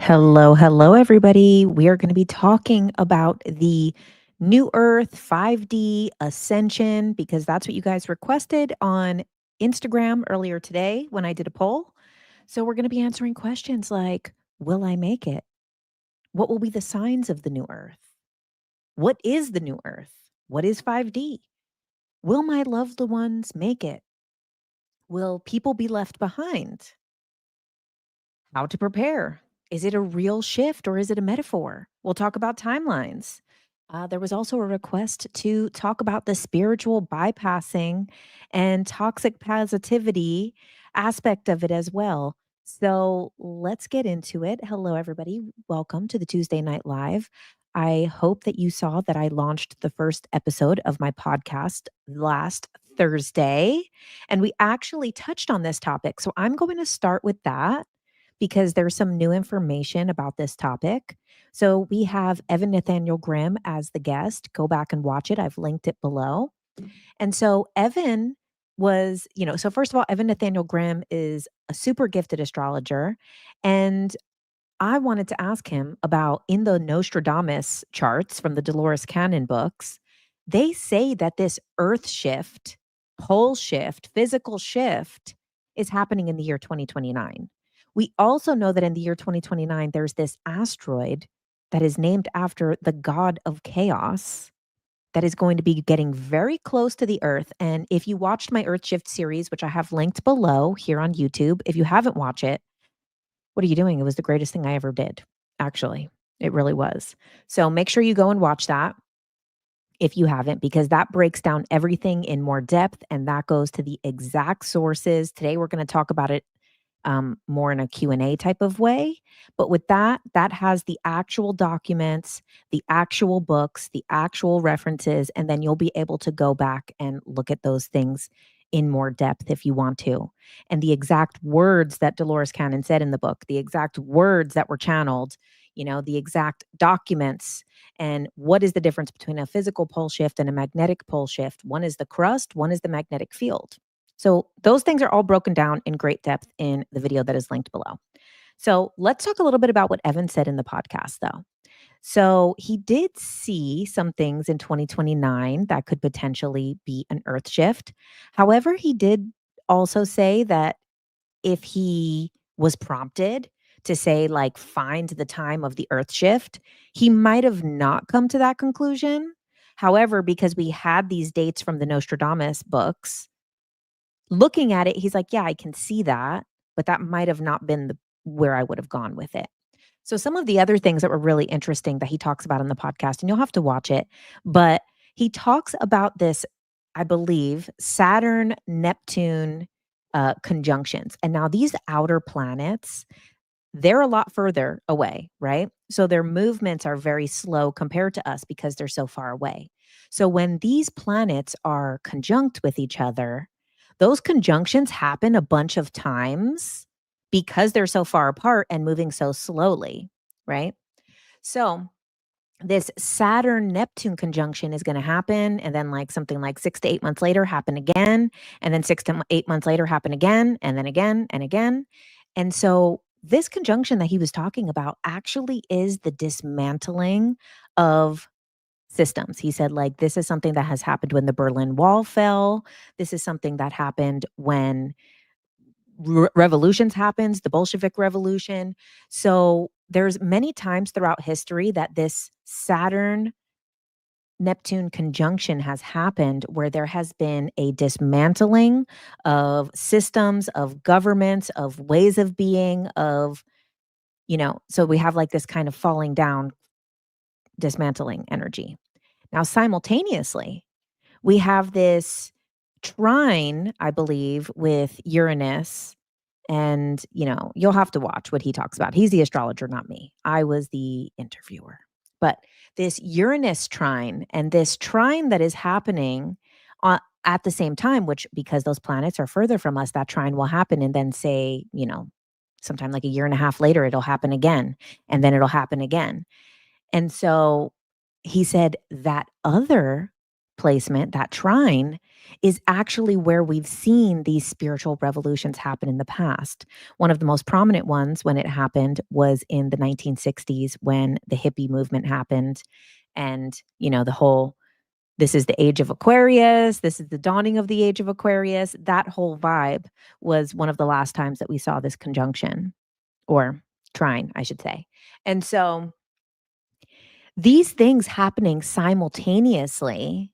Hello, hello, everybody. We are going to be talking about the New Earth 5D Ascension because that's what you guys requested on Instagram earlier today when I did a poll. So we're going to be answering questions like, will I make it? What will be the signs of the New Earth? What is the New Earth? What is 5D? Will my loved ones make it? Will people be left behind? How to prepare. Is it a real shift or is it a metaphor? We'll talk about timelines. There was also a request to talk about the spiritual bypassing and toxic positivity aspect of it as well. So let's get into it. Hello, everybody. Welcome to the Tuesday Night Live. I hope that you saw that I launched the first episode of my podcast last Thursday, and we actually touched on this topic. So I'm going to start with that because there's some new information about this topic. So we have Evan Nathaniel Grimm as the guest. Go back and watch it. I've linked it below. And so Evan was, so first of all, Evan Nathaniel Grimm is a super gifted astrologer. And I wanted to ask him about in the Nostradamus charts from the Dolores Cannon books, they say that this earth shift, pole shift, physical shift is happening in the year 2029. We also know that in the year 2029, there's this asteroid that is named after the god of chaos that is going to be getting very close to the earth. And if you watched my Earth Shift series, which I have linked below here on YouTube, if you haven't watched it, what are you doing? It was the greatest thing I ever did, actually. It really was. So make sure you go and watch that if you haven't, because that breaks down everything in more depth and that goes to the exact sources. Today, we're going to talk about it more in a Q&A type of way. But with that, that has the actual documents, the actual books, the actual references, and then you'll be able to go back and look at those things in more depth if you want to. And the exact words that Dolores Cannon said in the book, the exact words that were channeled, the exact documents, and what is the difference between a physical pole shift and a magnetic pole shift? One is the crust, one is the magnetic field. So those things are all broken down in great depth in the video that is linked below. So let's talk a little bit about what Evan said in the podcast, though. So he did see some things in 2029 that could potentially be an earth shift. However, he did also say that if he was prompted to say, like, find the time of the earth shift, he might have not come to that conclusion. However, because we had these dates from the Nostradamus books, looking at it, he's like, yeah, I can see that, but that might have not been where I would have gone with it. So some of the other things that were really interesting that he talks about in the podcast, and you'll have to watch it, but he talks about this, I believe, Saturn, Neptune conjunctions. And now these outer planets, they're a lot further away, right? So their movements are very slow compared to us because they're so far away. So when these planets are conjunct with each other, those conjunctions happen a bunch of times because they're so far apart and moving so slowly, right? So this Saturn Neptune conjunction is going to happen, and then like something like 6 to 8 months later happen again, and then 6 to 8 months later happen again, and then again and again. And so this conjunction that he was talking about actually is the dismantling of systems. He said, like, this is something that has happened when the Berlin Wall fell. This is something that happened when revolutions happens, the Bolshevik Revolution. So there's many times throughout history that this Saturn Neptune conjunction has happened where there has been a dismantling of systems, of governments, of ways of being, of, so we have like this kind of falling down, dismantling energy. Now, simultaneously, we have this trine, I believe, with Uranus. And, you'll have to watch what he talks about. He's the astrologer, not me. I was the interviewer. But this Uranus trine and this trine that is happening at the same time, which because those planets are further from us, that trine will happen. And then say, sometime like a year and a half later, it'll happen again. And then it'll happen again. And so he said that other placement, that trine, is actually where we've seen these spiritual revolutions happen in the past. One of the most prominent ones when it happened was in the 1960s when the hippie movement happened. And, the whole this is the age of Aquarius, this is the dawning of the age of Aquarius. That whole vibe was one of the last times that we saw this conjunction or trine, I should say. And so these things happening simultaneously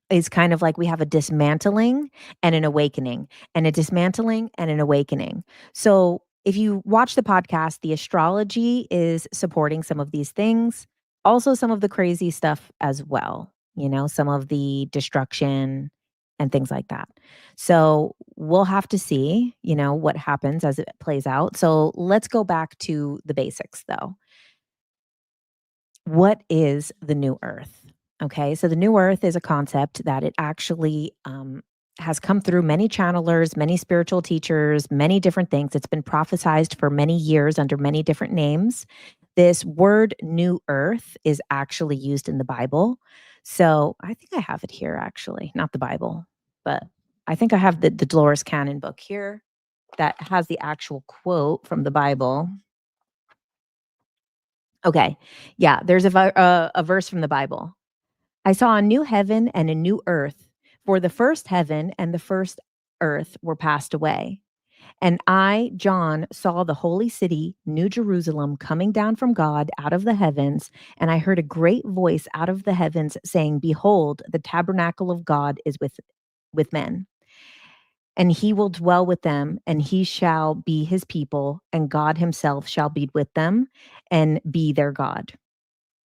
is kind of like we have a dismantling and an awakening, and a dismantling and an awakening. So if you watch the podcast, the astrology is supporting some of these things, also some of the crazy stuff as well, some of the destruction and things like that. So we'll have to see, what happens as it plays out. So let's go back to the basics though. What is the new earth? Okay, so the new earth is a concept that it actually has come through many channelers, many spiritual teachers, many different things. It's been prophesized for many years under many different names. This word new earth is actually used in the Bible. So I think I have it here actually, not the Bible, but I think I have the Dolores Canon book here that has the actual quote from the Bible. Okay. Yeah, there's a verse from the Bible. I saw a new heaven and a new earth, for the first heaven and the first earth were passed away. And I, John, saw the holy city, New Jerusalem, coming down from God out of the heavens. And I heard a great voice out of the heavens saying, behold, the tabernacle of God is with men. And he will dwell with them, and he shall be his people, and God himself shall be with them and be their God.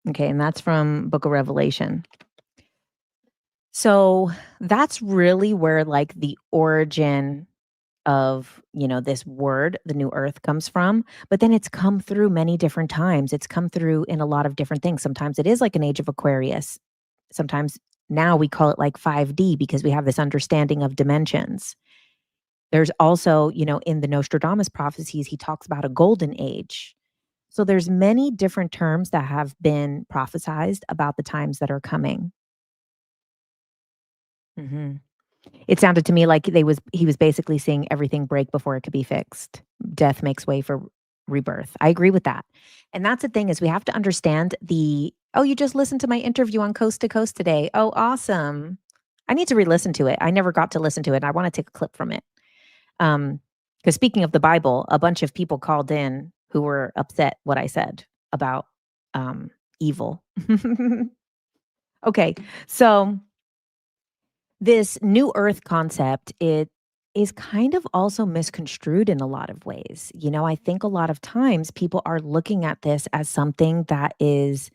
Okay, and that's from Book of Revelation. So that's really where like the origin of, this word, the new earth comes from, but then it's come through many different times. It's come through in a lot of different things. Sometimes it is like an age of Aquarius. Sometimes now we call it like 5D because we have this understanding of dimensions. There's also, in the Nostradamus prophecies, he talks about a golden age. So there's many different terms that have been prophesized about the times that are coming. Mhm. It sounded to me like he was basically seeing everything break before it could be fixed. Death makes way for rebirth. I agree with that. And that's the thing is we have to understand oh, you just listened to my interview on Coast to Coast today. Oh, awesome. I need to re-listen to it. I never got to listen to it. I want to take a clip from it. Because speaking of the Bible, a bunch of people called in who were upset what I said about evil. Okay. So this new earth concept, it is kind of also misconstrued in a lot of ways. I think a lot of times people are looking at this as something that it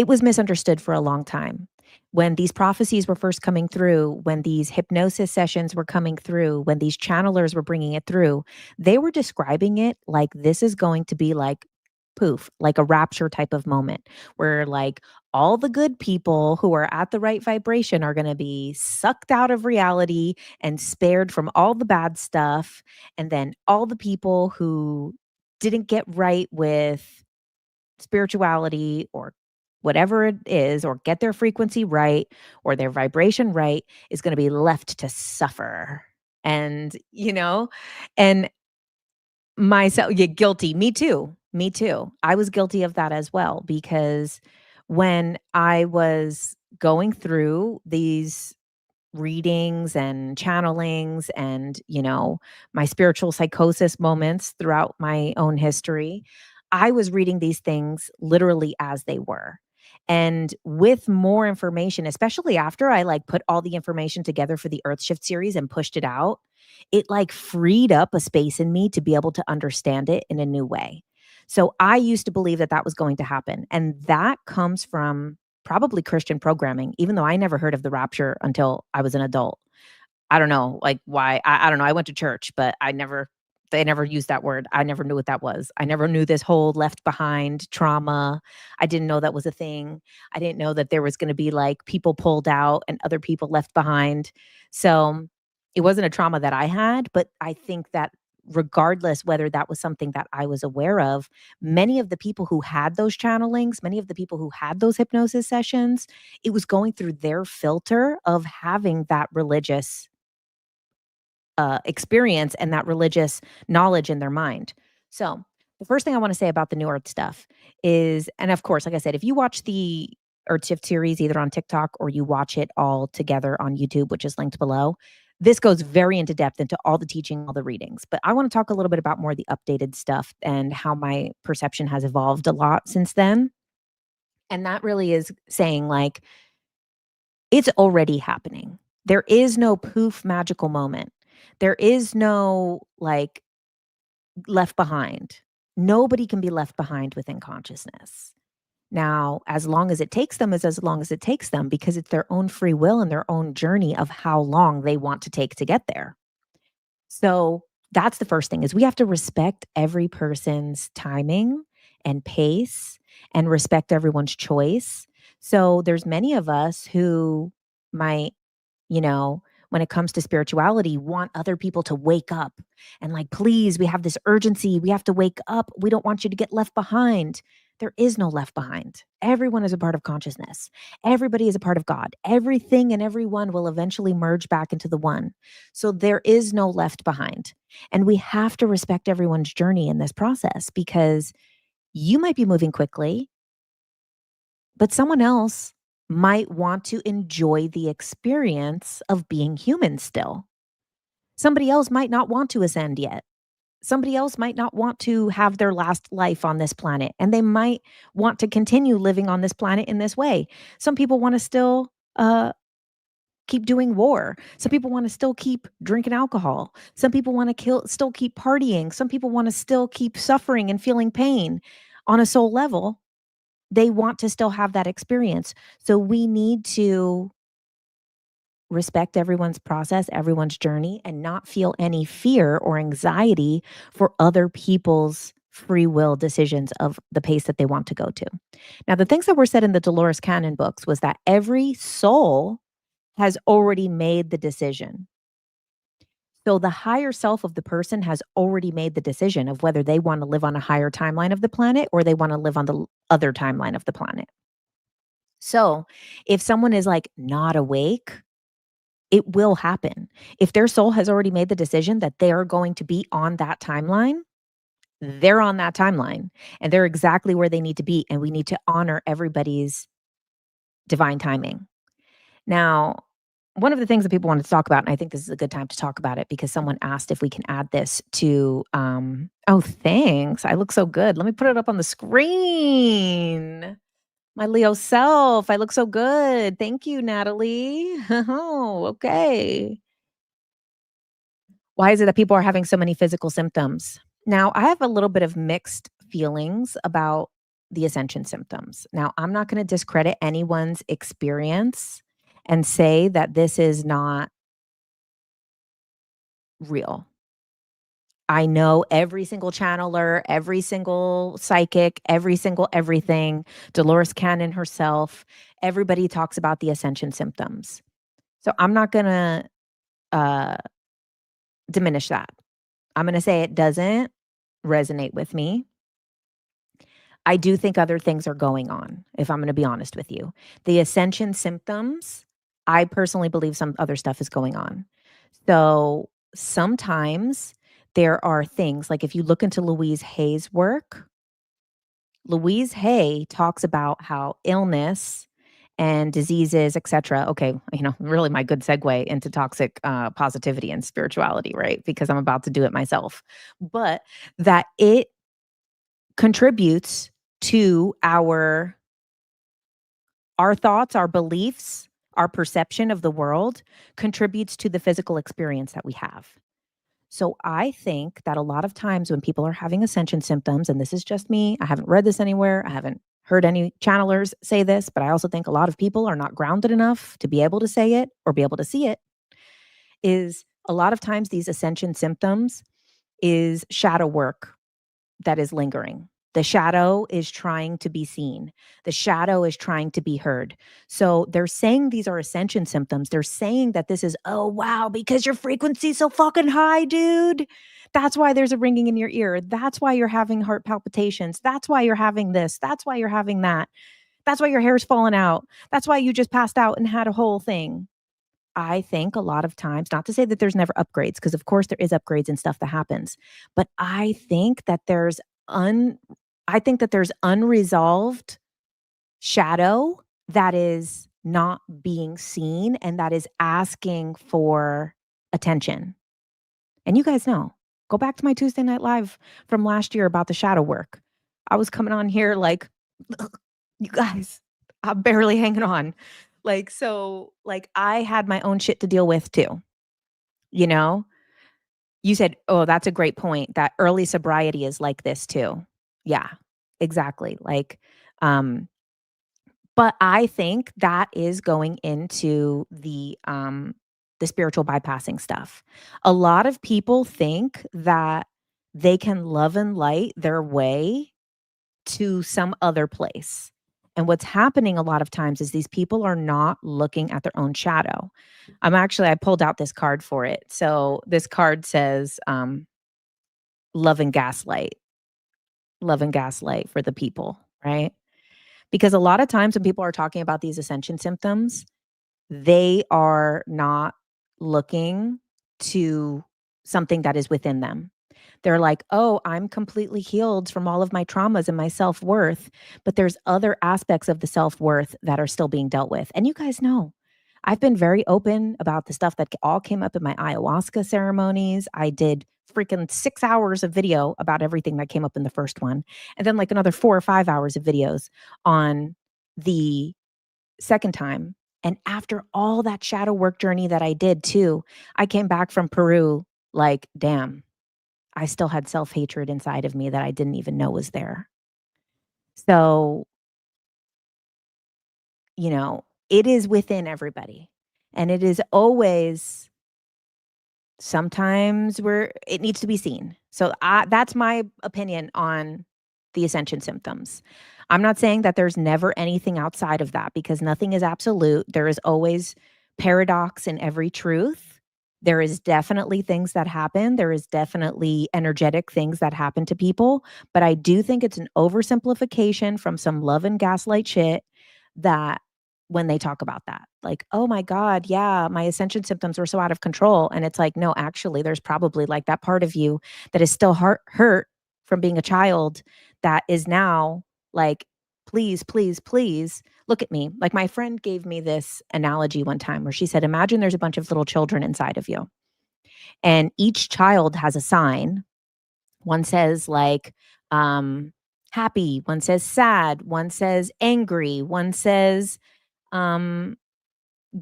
was misunderstood for a long time. When these prophecies were first coming through, when these hypnosis sessions were coming through, when these channelers were bringing it through, they were describing it like this is going to be like poof, like a rapture type of moment where like all the good people who are at the right vibration are going to be sucked out of reality and spared from all the bad stuff. And then all the people who didn't get right with spirituality or whatever it is, or get their frequency right or their vibration right, is going to be left to suffer. And, and myself, yeah, guilty. Me too. Me too. I was guilty of that as well because when I was going through these readings and channelings and, my spiritual psychosis moments throughout my own history, I was reading these things literally as they were. And with more information, especially after I like put all the information together for the Earthshift series and pushed it out, it like freed up a space in me to be able to understand it in a new way. So I used to believe that that was going to happen. And that comes from probably Christian programming, even though I never heard of the rapture until I was an adult. I don't know, like why. I don't know. I went to church, but they never used that word. I never knew what that was. I never knew this whole left behind trauma. I didn't know that was a thing. I didn't know that there was going to be like people pulled out and other people left behind. So it wasn't a trauma that I had, but I think that regardless whether that was something that I was aware of, many of the people who had those channelings, many of the people who had those hypnosis sessions, it was going through their filter of having that religious experience and that religious knowledge in their mind. So, the first thing I want to say about the New Earth stuff is, and of course, like I said, if you watch the Earth Shift series either on TikTok or you watch it all together on YouTube, which is linked below, this goes very into depth into all the teaching, all the readings. But I want to talk a little bit about more of the updated stuff and how my perception has evolved a lot since then. And that really is saying, like, it's already happening. There is no poof magical moment. There is no, like, left behind. Nobody can be left behind within consciousness. Now, as long as it takes them is as long as it takes them, because it's their own free will and their own journey of how long they want to take to get there. So that's the first thing, is we have to respect every person's timing and pace and respect everyone's choice. So there's many of us who might, you know, when it comes to spirituality, want other people to wake up and, like, please, we have this urgency. We have to wake up. We don't want you to get left behind. There is no left behind. Everyone is a part of consciousness. Everybody is a part of God. Everything and everyone will eventually merge back into the one. So there is no left behind. And we have to respect everyone's journey in this process, because you might be moving quickly, but someone else might want to enjoy the experience of being human still. Somebody else might not want to ascend yet. Somebody else might not want to have their last life on this planet, and they might want to continue living on this planet in this way. Some people want to still keep doing war. Some people want to still keep drinking alcohol. Some people want to still keep partying. Some people want to still keep suffering and feeling pain on a soul level. They want to still have that experience. So we need to respect everyone's process, everyone's journey, and not feel any fear or anxiety for other people's free will decisions of the pace that they want to go to. Now, the things that were said in the Dolores Cannon books was that every soul has already made the decision. So the higher self of the person has already made the decision of whether they want to live on a higher timeline of the planet or they want to live on the other timeline of the planet. So if someone is, like, not awake, it will happen. If their soul has already made the decision that they are going to be on that timeline, they're on that timeline and they're exactly where they need to be. And we need to honor everybody's divine timing. Now, one of the things that people wanted to talk about, and I think this is a good time to talk about it, because someone asked if we can add this to, oh, thanks. I look so good. Let me put it up on the screen. My Leo self. I look so good. Thank you, Natalie. Oh, okay. Why is it that people are having so many physical symptoms? Now, I have a little bit of mixed feelings about the ascension symptoms. Now, I'm not going to discredit anyone's experience and say that this is not real. I know every single channeler, every single psychic, every single everything, Dolores Cannon herself, everybody talks about the ascension symptoms. So I'm not going to uh, diminish that. I'm going to say it doesn't resonate with me. I do think other things are going on, if I'm going to be honest with you. The ascension symptoms, I personally believe some other stuff is going on. So sometimes there are things, like if you look into Louise Hay's work, Louise Hay talks about how illness and diseases, etc. Okay, really my good segue into toxic positivity and spirituality, right? Because I'm about to do it myself. But that it contributes to our thoughts, our beliefs, our perception of the world contributes to the physical experience that we have. So I think that a lot of times when people are having ascension symptoms, and this is just me, I haven't read this anywhere, I haven't heard any channelers say this, but I also think a lot of people are not grounded enough to be able to say it or be able to see it, is a lot of times these ascension symptoms is shadow work that is lingering. The shadow is trying to be seen. The shadow is trying to be heard. So they're saying these are ascension symptoms. They're saying that this is, oh, wow, because your frequency's so fucking high, dude. That's why there's a ringing in your ear. That's why you're having heart palpitations. That's why you're having this. That's why you're having that. That's why your hair's falling out. That's why you just passed out and had a whole thing. I think a lot of times, not to say that there's never upgrades, because of course there is upgrades and stuff that happens, but un I think that there's unresolved shadow that is not being seen and that is asking for attention. And you guys know, go back to my Tuesday Night Live from last year about the shadow work. I was coming on here like, you guys, I'm barely hanging on. I had my own shit to deal with too, you know? You said, "Oh, that's a great point, that early sobriety is like this too." Yeah, exactly, um, but I think that is going into the spiritual bypassing stuff. A lot of people think that they can love and light their way to some other place. And what's happening a lot of times is these people are not looking at their own shadow. I pulled out this card for it. So this card says, love and gaslight, love and gaslight for the people, right? Because a lot of times when people are talking about these ascension symptoms, they are not looking to something that is within them. They're like, "Oh, I'm completely healed from all of my traumas and my self-worth," but there's other aspects of the self-worth that are still being dealt with. And you guys know, I've been very open about the stuff that all came up in my ayahuasca ceremonies. I did freaking 6 hours of video about everything that came up in the first one, and then like another 4 or 5 hours of videos on the second time. And after all that shadow work journey that I did too, I came back from Peru like, damn, I still had self-hatred inside of me that I didn't even know was there. So, it is within everybody. And it is always sometimes where it needs to be seen. So that's my opinion on the ascension symptoms. I'm not saying that there's never anything outside of that because nothing is absolute. There is always paradox in every truth. There is definitely things that happen. There is definitely energetic things that happen to people. But I do think it's an oversimplification from some love and gaslight shit that when they talk about that. Like, "Oh my god, yeah, my ascension symptoms were so out of control." And it's like, "No, actually, there's probably like that part of you that is still hurt from being a child that is now like, please, please, please look at me." Like my friend gave me this analogy one time where she said, "Imagine there's a bunch of little children inside of you, and each child has a sign. One says like, happy, one says sad, one says angry, one says um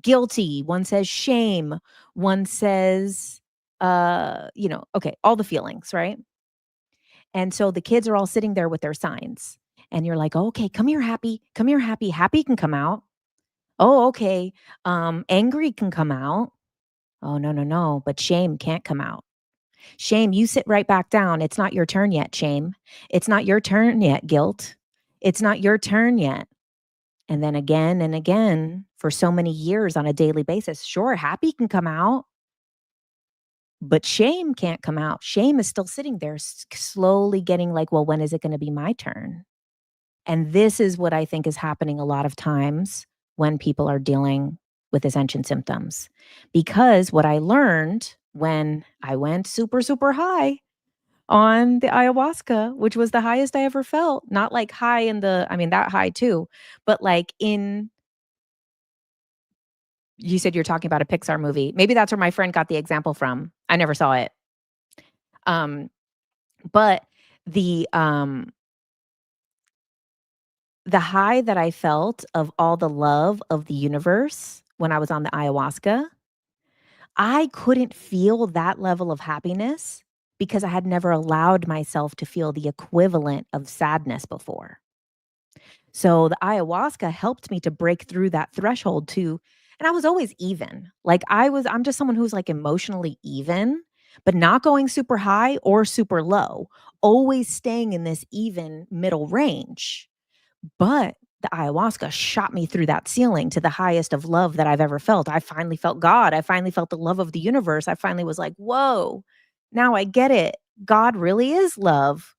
guilty, one says shame, one says, okay, all the feelings, right? And so the kids are all sitting there with their signs. And you're like, "Oh, okay, come here, happy. Come here, happy. Happy can come out. Oh, okay. Angry can come out. Oh, no, no, no. But shame can't come out. Shame, you sit right back down. It's not your turn yet, shame. It's not your turn yet, guilt. It's not your turn yet." And then again and again for so many years on a daily basis. Sure, happy can come out, but shame can't come out. Shame is still sitting there, slowly getting like, well, when is it going to be my turn? And this is what I think is happening a lot of times when people are dealing with ascension symptoms. Because what I learned when I went super, super high on the ayahuasca, which was the highest I ever felt, not like high I mean, that high too, but like you said you're talking about a Pixar movie. Maybe that's where my friend got the example from. I never saw it. Um, but the, um the high that I felt of all the love of the universe when I was on the ayahuasca, I couldn't feel that level of happiness because I had never allowed myself to feel the equivalent of sadness before. So the ayahuasca helped me to break through that threshold too. And I was always even. I'm just someone who's like emotionally even. but not going super high or super low, always staying in this even middle range. But the ayahuasca shot me through that ceiling to the highest of love that I've ever felt. I finally felt God. I finally felt the love of the universe. I finally was like, whoa, now I get it. God really is love.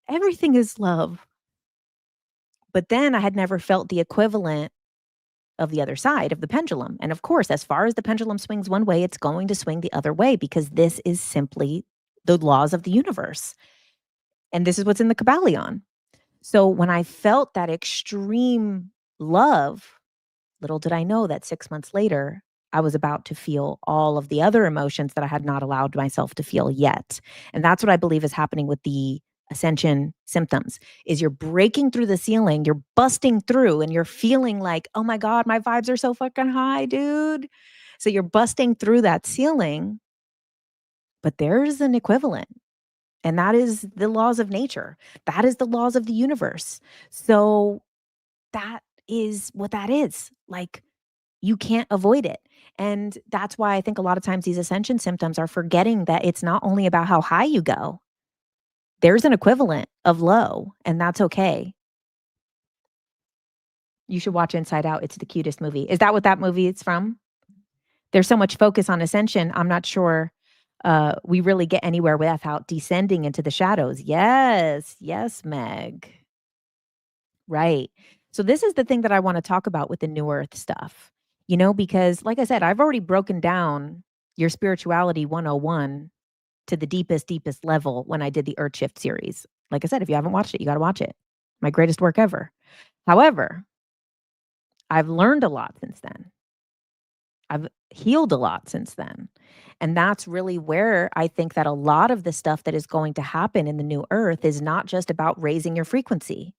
Everything is love. But then I had never felt the equivalent of the other side of the pendulum. And of course, as far as the pendulum swings one way, it's going to swing the other way because this is simply the laws of the universe. And this is what's in the Kabbalion. So when I felt that extreme love, little did I know that 6 months later, I was about to feel all of the other emotions that I had not allowed myself to feel yet. And that's what I believe is happening with the ascension symptoms is you're breaking through the ceiling, you're busting through and you're feeling like, "Oh my god, my vibes are so fucking high, dude." So you're busting through that ceiling, but there's an equivalent. And that is the laws of nature. That is the laws of the universe. So that is what that is. Like you can't avoid it. And that's why I think a lot of times these ascension symptoms are forgetting that it's not only about how high you go. There's an equivalent of low, and that's okay. You should watch Inside Out. It's the cutest movie. Is that what that movie is from? There's so much focus on ascension. I'm not sure we really get anywhere without descending into the shadows. Yes, yes, Meg. Right. So this is the thing that I want to talk about with the New Earth stuff. Because like I said, I've already broken down your spirituality 101 to the deepest level when I did the Earth Shift series. Like I said, if you haven't watched it, you got to watch it. My greatest work ever. However, I've learned a lot since then. I've healed a lot since then. And that's really where I think that a lot of the stuff that is going to happen in the new earth is not just about raising your frequency.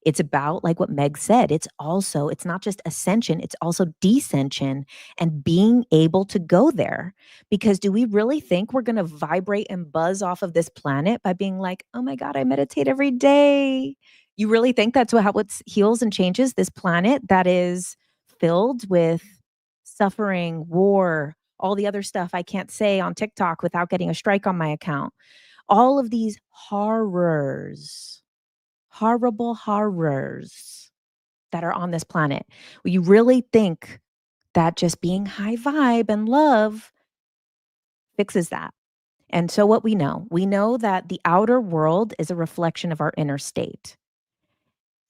It's about, like what Meg said, it's not just ascension, it's also descension and being able to go there. Because do we really think we're going to vibrate and buzz off of this planet by being like, oh my God, I meditate every day? You really think that's how it heals and changes this planet that is filled with suffering, war, all the other stuff I can't say on TikTok without getting a strike on my account. All of these horrors, horrible horrors that are on this planet. Well, you really think that just being high vibe and love fixes that. And so what we know that the outer world is a reflection of our inner state.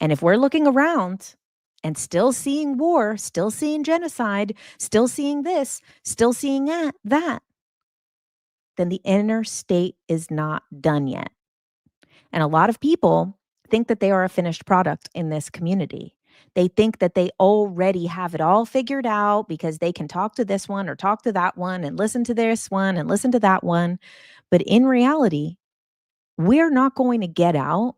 And if we're looking around and still seeing war, still seeing genocide, still seeing this, still seeing that, then the inner state is not done yet. And a lot of people think that they are a finished product in this community. They think that they already have it all figured out because they can talk to this one or talk to that one and listen to this one and listen to that one. But in reality, we're not going to get out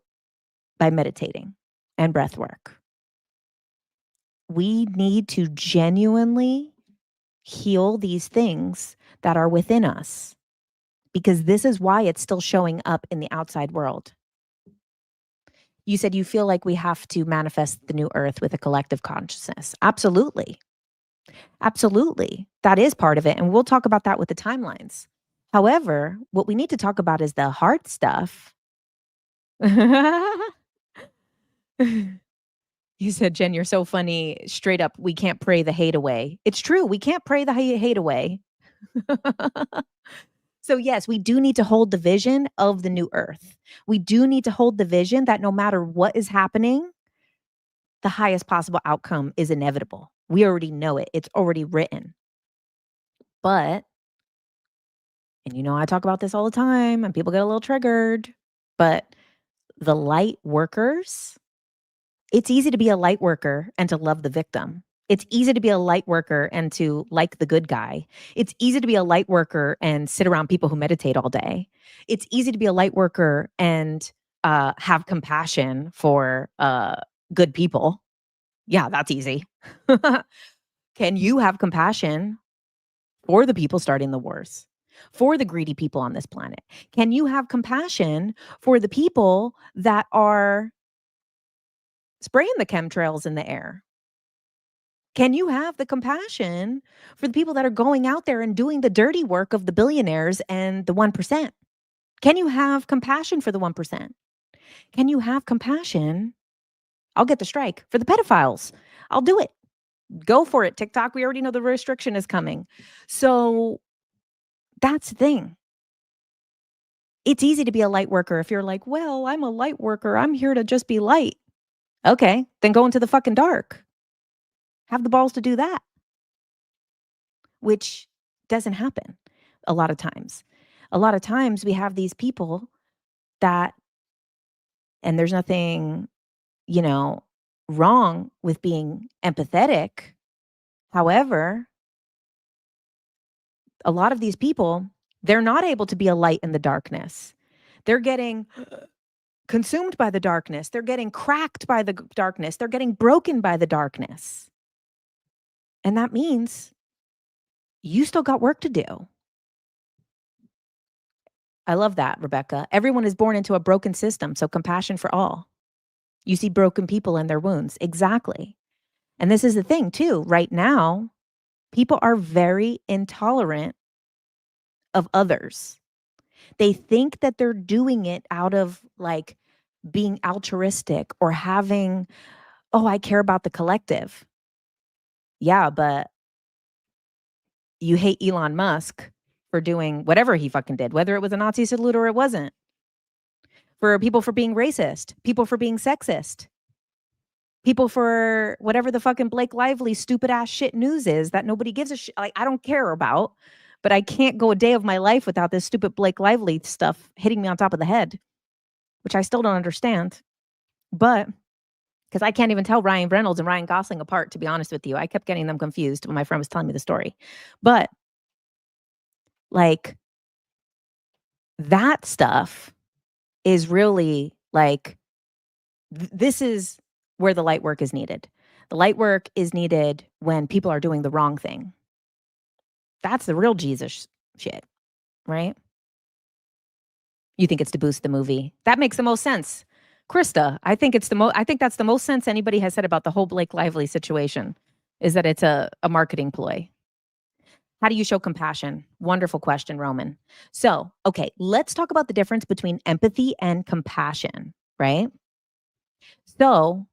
by meditating and breath work. We need to genuinely heal these things that are within us because this is why it's still showing up in the outside world. You said you feel like we have to manifest the new earth with a collective consciousness. Absolutely. Absolutely. That is part of it. And we'll talk about that with the timelines. However, what we need to talk about is the hard stuff. You said, Jen, you're so funny. Straight up, we can't pray the hate away. It's true. We can't pray the hate away. So yes, we do need to hold the vision of the new earth. We do need to hold the vision that no matter what is happening, the highest possible outcome is inevitable. We already know it. It's already written. But, and I talk about this all the time and people get a little triggered, but the light workers, it's easy to be a light worker and to love the victim. It's easy to be a light worker and to like the good guy. It's easy to be a light worker and sit around people who meditate all day. It's easy to be a light worker and have compassion for good people. Yeah, that's easy. Can you have compassion for the people starting the wars? For the greedy people on this planet? Can you have compassion for the people that are spraying the chemtrails in the air? Can you have the compassion for the people that are going out there and doing the dirty work of the billionaires and the 1%? Can you have compassion for the 1%? Can you have compassion? I'll get the strike for the pedophiles. I'll do it. Go for it, TikTok. We already know the restriction is coming. So that's the thing. It's easy to be a light worker if you're like, well, I'm a light worker. I'm here to just be light. Okay, then go into the fucking dark. Have the balls to do that, which doesn't happen a lot of times. A lot of times we have these people that, and there's nothing, wrong with being empathetic. However, a lot of these people, they're not able to be a light in the darkness. They're getting consumed by the darkness. They're getting cracked by the darkness. They're getting broken by the darkness. And that means you still got work to do. I love that, Rebecca. Everyone is born into a broken system, so compassion for all. You see broken people and their wounds. Exactly. And this is the thing, too. Right now, people are very intolerant of others. They think that they're doing it out of like being altruistic or having, oh, I care about the collective. Yeah, but you hate Elon Musk for doing whatever he fucking did, whether it was a Nazi salute or it wasn't. For people for being racist, people for being sexist, people for whatever the fucking Blake Lively stupid ass shit news is that nobody gives a shit. Like, I don't care about, but I can't go a day of my life without this stupid Blake Lively stuff hitting me on top of the head, which I still don't understand. But because I can't even tell Ryan Reynolds and Ryan Gosling apart, to be honest with you. I kept getting them confused when my friend was telling me the story. But like that stuff is really like, this is where the light work is needed. The light work is needed when people are doing the wrong thing. That's the real Jesus shit, right? You think it's to boost the movie. That makes the most sense. Krista, I think that's the most sense anybody has said about the whole Blake Lively situation, is that it's a marketing ploy. How do you show compassion? Wonderful question, Roman. So, okay, let's talk about the difference between empathy and compassion, right? So,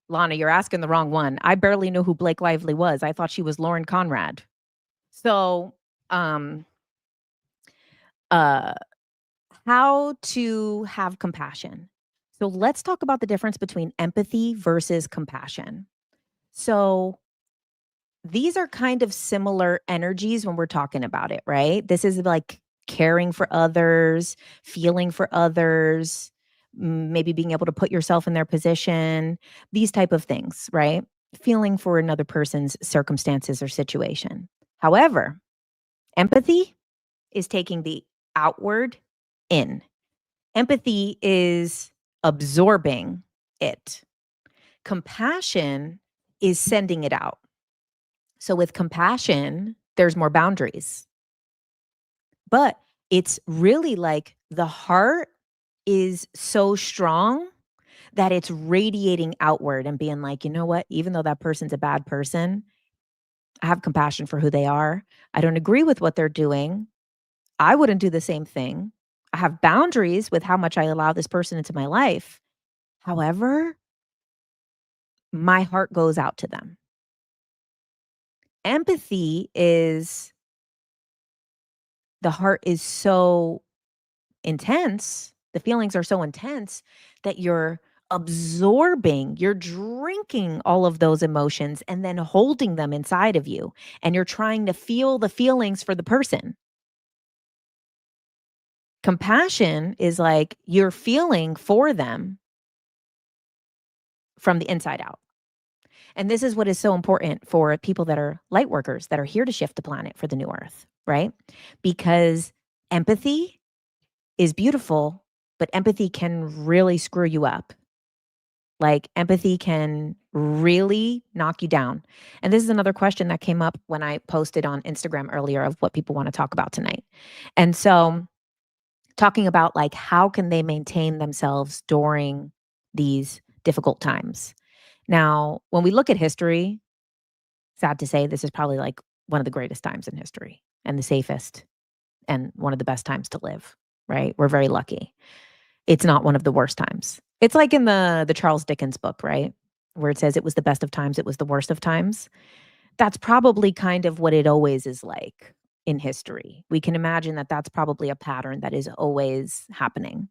Lana, you're asking the wrong one. I barely knew who Blake Lively was. I thought she was Lauren Conrad. So, how to have compassion. So let's talk about the difference between empathy versus compassion. So these are kind of similar energies when we're talking about it, right? This is like caring for others, feeling for others, maybe being able to put yourself in their position, these type of things, right? Feeling for another person's circumstances or situation. However, empathy is taking the outward in. Empathy is absorbing it. Compassion is sending it out. So with compassion, there's more boundaries. But it's really like the heart is so strong that it's radiating outward and being like, you know what? Even though that person's a bad person, I have compassion for who they are. I don't agree with what they're doing. I wouldn't do the same thing. I have boundaries with how much I allow this person into my life. However, my heart goes out to them. Empathy is, the heart is so intense, the feelings are so intense that you're absorbing, you're drinking all of those emotions and then holding them inside of you. And you're trying to feel the feelings for the person. Compassion is like you're feeling for them from the inside out. And this is what is so important for people that are light workers, that are here to shift the planet for the new earth, right? Because empathy is beautiful, but empathy can really screw you up. Like empathy can really knock you down. And this is another question that came up when I posted on Instagram earlier of what people want to talk about tonight. And so talking about like how can they maintain themselves during these difficult times. Now, when we look at history, sad to say, this is probably like one of the greatest times in history and the safest and one of the best times to live, right? We're very lucky. It's not one of the worst times. It's like in the Charles Dickens book, right? Where it says it was the best of times, it was the worst of times. That's probably kind of what it always is like in history. We can imagine that that's probably a pattern that is always happening.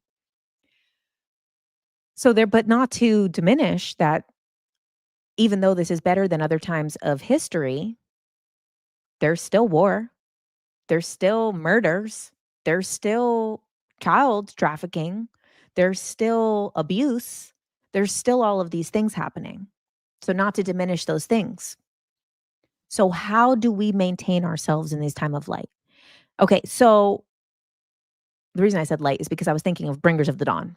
So there, but not to diminish that, even though this is better than other times of history, there's still war, there's still murders, there's still child trafficking, there's still abuse, there's still all of these things happening. So not to diminish those things. So how do we maintain ourselves in this time of light? Okay, so the reason I said light is because I was thinking of Bringers of the Dawn.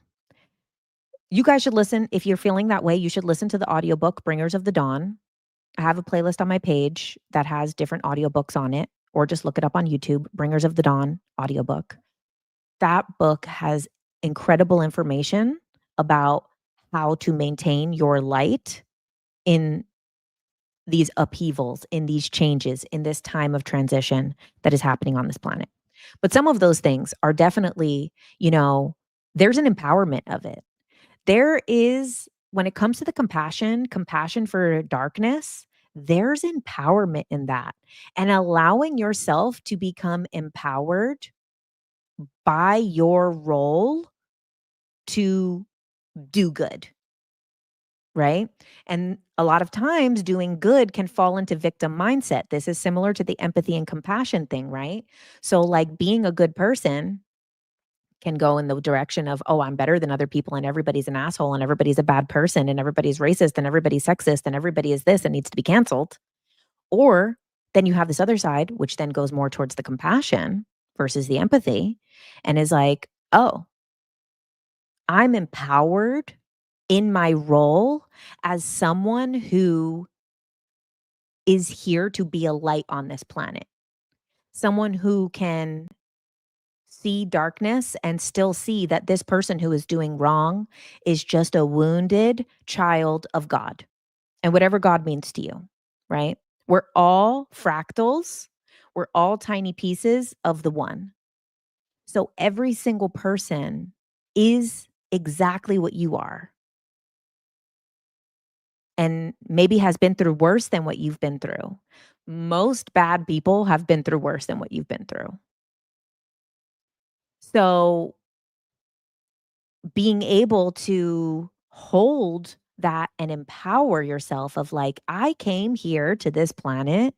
You guys should listen. If you're feeling that way, you should listen to the audiobook Bringers of the Dawn. I have a playlist on my page that has different audiobooks on it, or just look it up on YouTube, Bringers of the Dawn audiobook. That book has incredible information about how to maintain your light in these upheavals, in these changes, in this time of transition that is happening on this planet. But some of those things are definitely, there's an empowerment of it. There is, when it comes to the compassion for darkness, there's empowerment in that. And allowing yourself to become empowered by your role to do good, right? And a lot of times doing good can fall into victim mindset. This is similar to the empathy and compassion thing, right? So, like, being a good person can go in the direction of, oh, I'm better than other people and everybody's an asshole and everybody's a bad person and everybody's racist and everybody's sexist and everybody is this and needs to be canceled. Or then you have this other side, which then goes more towards the compassion versus the empathy and is like, oh, I'm empowered in my role as someone who is here to be a light on this planet. Someone who can see darkness and still see that this person who is doing wrong is just a wounded child of God and whatever God means to you, right? We're all fractals. We're all tiny pieces of the one. So every single person is exactly what you are and maybe has been through worse than what you've been through. Most bad people have been through worse than what you've been through. So being able to hold that and empower yourself of like, I came here to this planet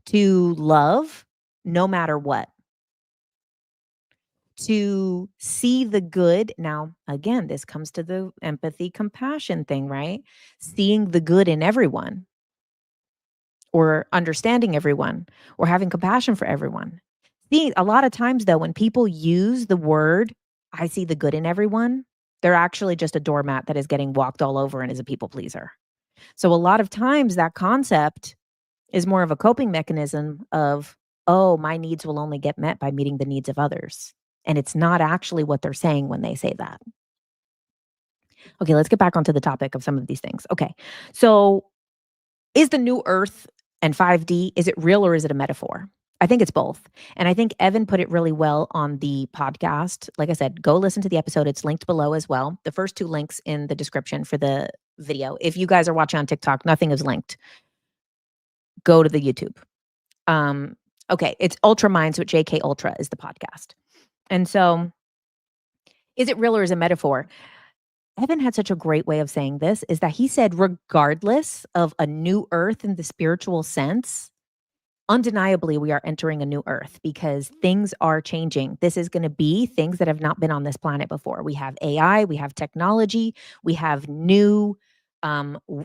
to love no matter what, to see the good. Now, again, this comes to the empathy, compassion thing, right? Seeing the good in everyone or understanding everyone or having compassion for everyone. See, a lot of times though, when people use the word, I see the good in everyone, they're actually just a doormat that is getting walked all over and is a people pleaser. So a lot of times that concept is more of a coping mechanism of, oh, my needs will only get met by meeting the needs of others. And it's not actually what they're saying when they say that. Okay, let's get back onto the topic of some of these things. Okay. So is the new earth and 5D, is it real or is it a metaphor? I think it's both. And I think Evan put it really well on the podcast. Like I said, go listen to the episode. It's linked below as well. The first two links in the description for the video. If you guys are watching on TikTok, nothing is linked. Go to the YouTube. Okay, it's Ultra Minds with JK Ultra is the podcast. And so is it real or is it a metaphor? Evan had such a great way of saying this is that he said, regardless of a new earth in the spiritual sense, undeniably, we are entering a new earth because things are changing. This is going to be things that have not been on this planet before. We have AI, we have technology, we have new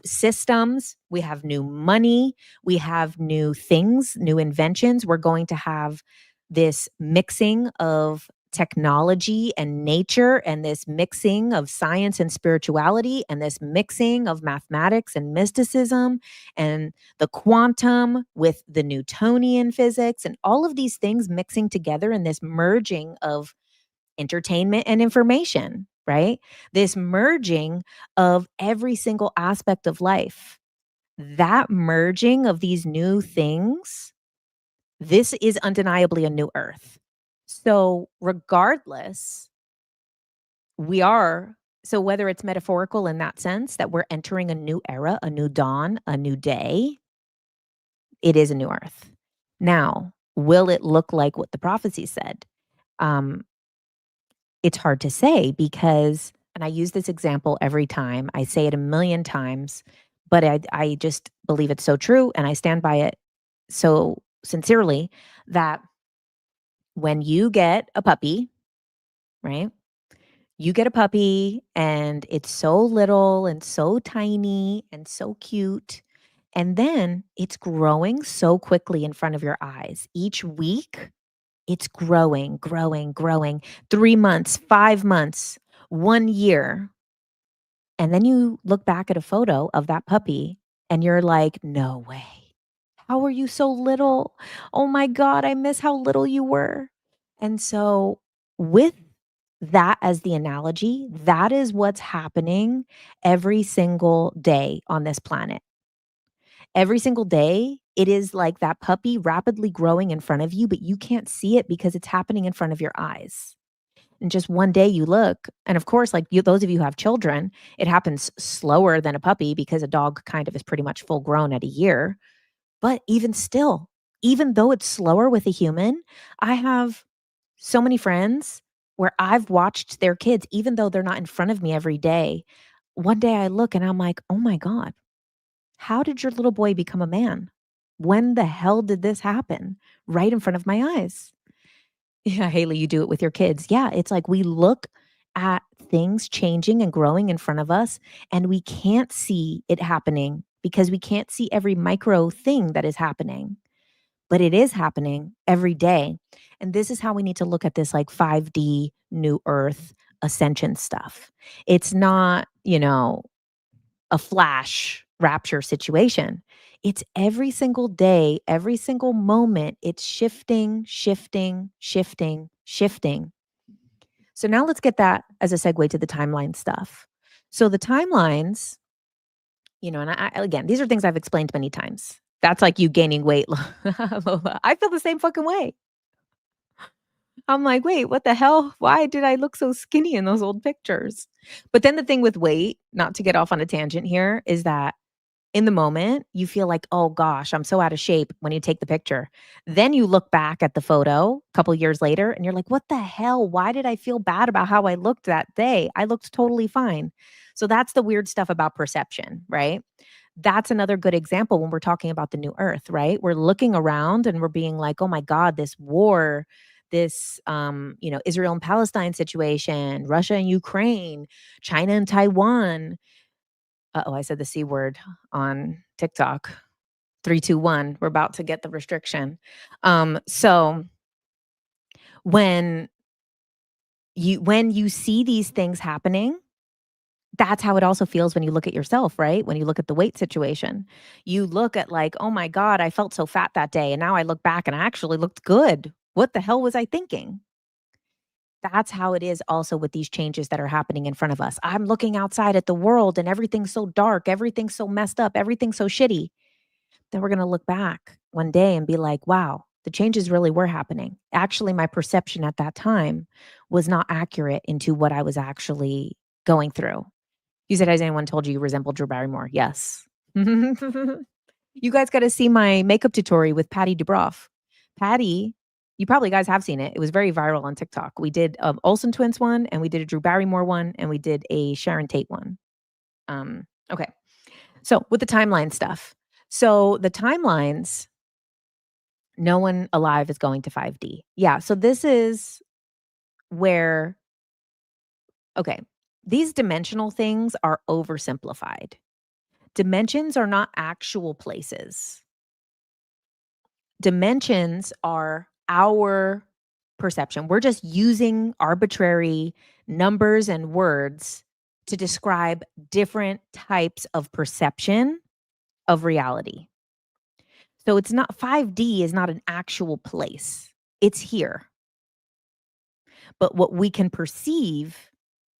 systems, we have new money, we have new things, new inventions. We're going to have this mixing of technology and nature and this mixing of science and spirituality and this mixing of mathematics and mysticism and the quantum with the Newtonian physics and all of these things mixing together in this merging of entertainment and information, right? This merging of every single aspect of life. That merging of these new things, this is undeniably a new earth. So, regardless, we are so whether it's metaphorical in that sense that we're entering a new era, a new dawn, a new day, it is a new earth. Now, will it look like what the prophecy said? Um, it's hard to say because, and I use this example every time, I say it a million times, but I just believe it's so true and I stand by it so sincerely that when you get a puppy, right? You get a puppy and it's so little and so tiny and so cute. And then it's growing so quickly in front of your eyes. Each week, it's growing, growing, growing. 3 months, 5 months, 1 year. And then you look back at a photo of that puppy and you're like, "No way. How are you so little? Oh my god, I miss how little you were." And so with that as the analogy, that is what's happening every single day on this planet. Every single day, it is like that puppy rapidly growing in front of you, but you can't see it because it's happening in front of your eyes. And just one day you look, and of course, like you, those of you who have children, it happens slower than a puppy because a dog kind of is pretty much full grown at a year. But even still, even though it's slower with a human, I have so many friends where I've watched their kids, even though they're not in front of me every day. One day I look and I'm like, oh my God, how did your little boy become a man? When the hell did this happen? Right in front of my eyes. Yeah, Haley, you do it with your kids. Yeah, it's like we look at things changing and growing in front of us, and we can't see it happening because we can't see every micro thing that is happening, but it is happening every day. And this is how we need to look at this like 5D new earth ascension stuff. It's not, a flash rapture situation. It's every single day, every single moment, it's shifting, shifting, shifting, shifting. So now let's get that as a segue to the timeline stuff. So the timelines, and again, these are things I've explained many times. That's like you gaining weight. Lola. I feel the same fucking way. I'm like, wait, what the hell? Why did I look so skinny in those old pictures? But then the thing with weight, not to get off on a tangent here, is that in the moment, you feel like, "Oh gosh, I'm so out of shape," when you take the picture. Then you look back at the photo a couple years later and you're like, "What the hell? Why did I feel bad about how I looked that day? I looked totally fine." So that's the weird stuff about perception, right? That's another good example when we're talking about the new earth, right? We're looking around and we're being like, "Oh my god, this war, this Israel and Palestine situation, Russia and Ukraine, China and Taiwan." Uh-oh, I said the C word on TikTok. 3, 2, 1. We're about to get the restriction. So when you see these things happening, that's how it also feels when you look at yourself, right? When you look at the weight situation. You look at like, "Oh my god, I felt so fat that day, and now I look back and I actually looked good. What the hell was I thinking?" That's how it is also with these changes that are happening in front of us. I'm looking outside at the world and everything's so dark, everything's so messed up, everything's so shitty. Then we're gonna look back one day and be like, "Wow, the changes really were happening. Actually, my perception at that time was not accurate into what I was actually going through." You said, "Has anyone told you you resemble Drew Barrymore?" Yes. You guys gotta see my makeup tutorial with Patty Dubroff. Patty, you probably guys have seen it. It was very viral on TikTok. We did a Olsen Twins one, and we did a Drew Barrymore one, and we did a Sharon Tate one. Okay. So with the timeline stuff. So the timelines, no one alive is going to 5D. Yeah. So this is where, okay, these dimensional things are oversimplified. Dimensions are not actual places. Dimensions are our perception. We're just using arbitrary numbers and words to describe different types of perception of reality. So it's not 5D is not an actual place. It's here. But what we can perceive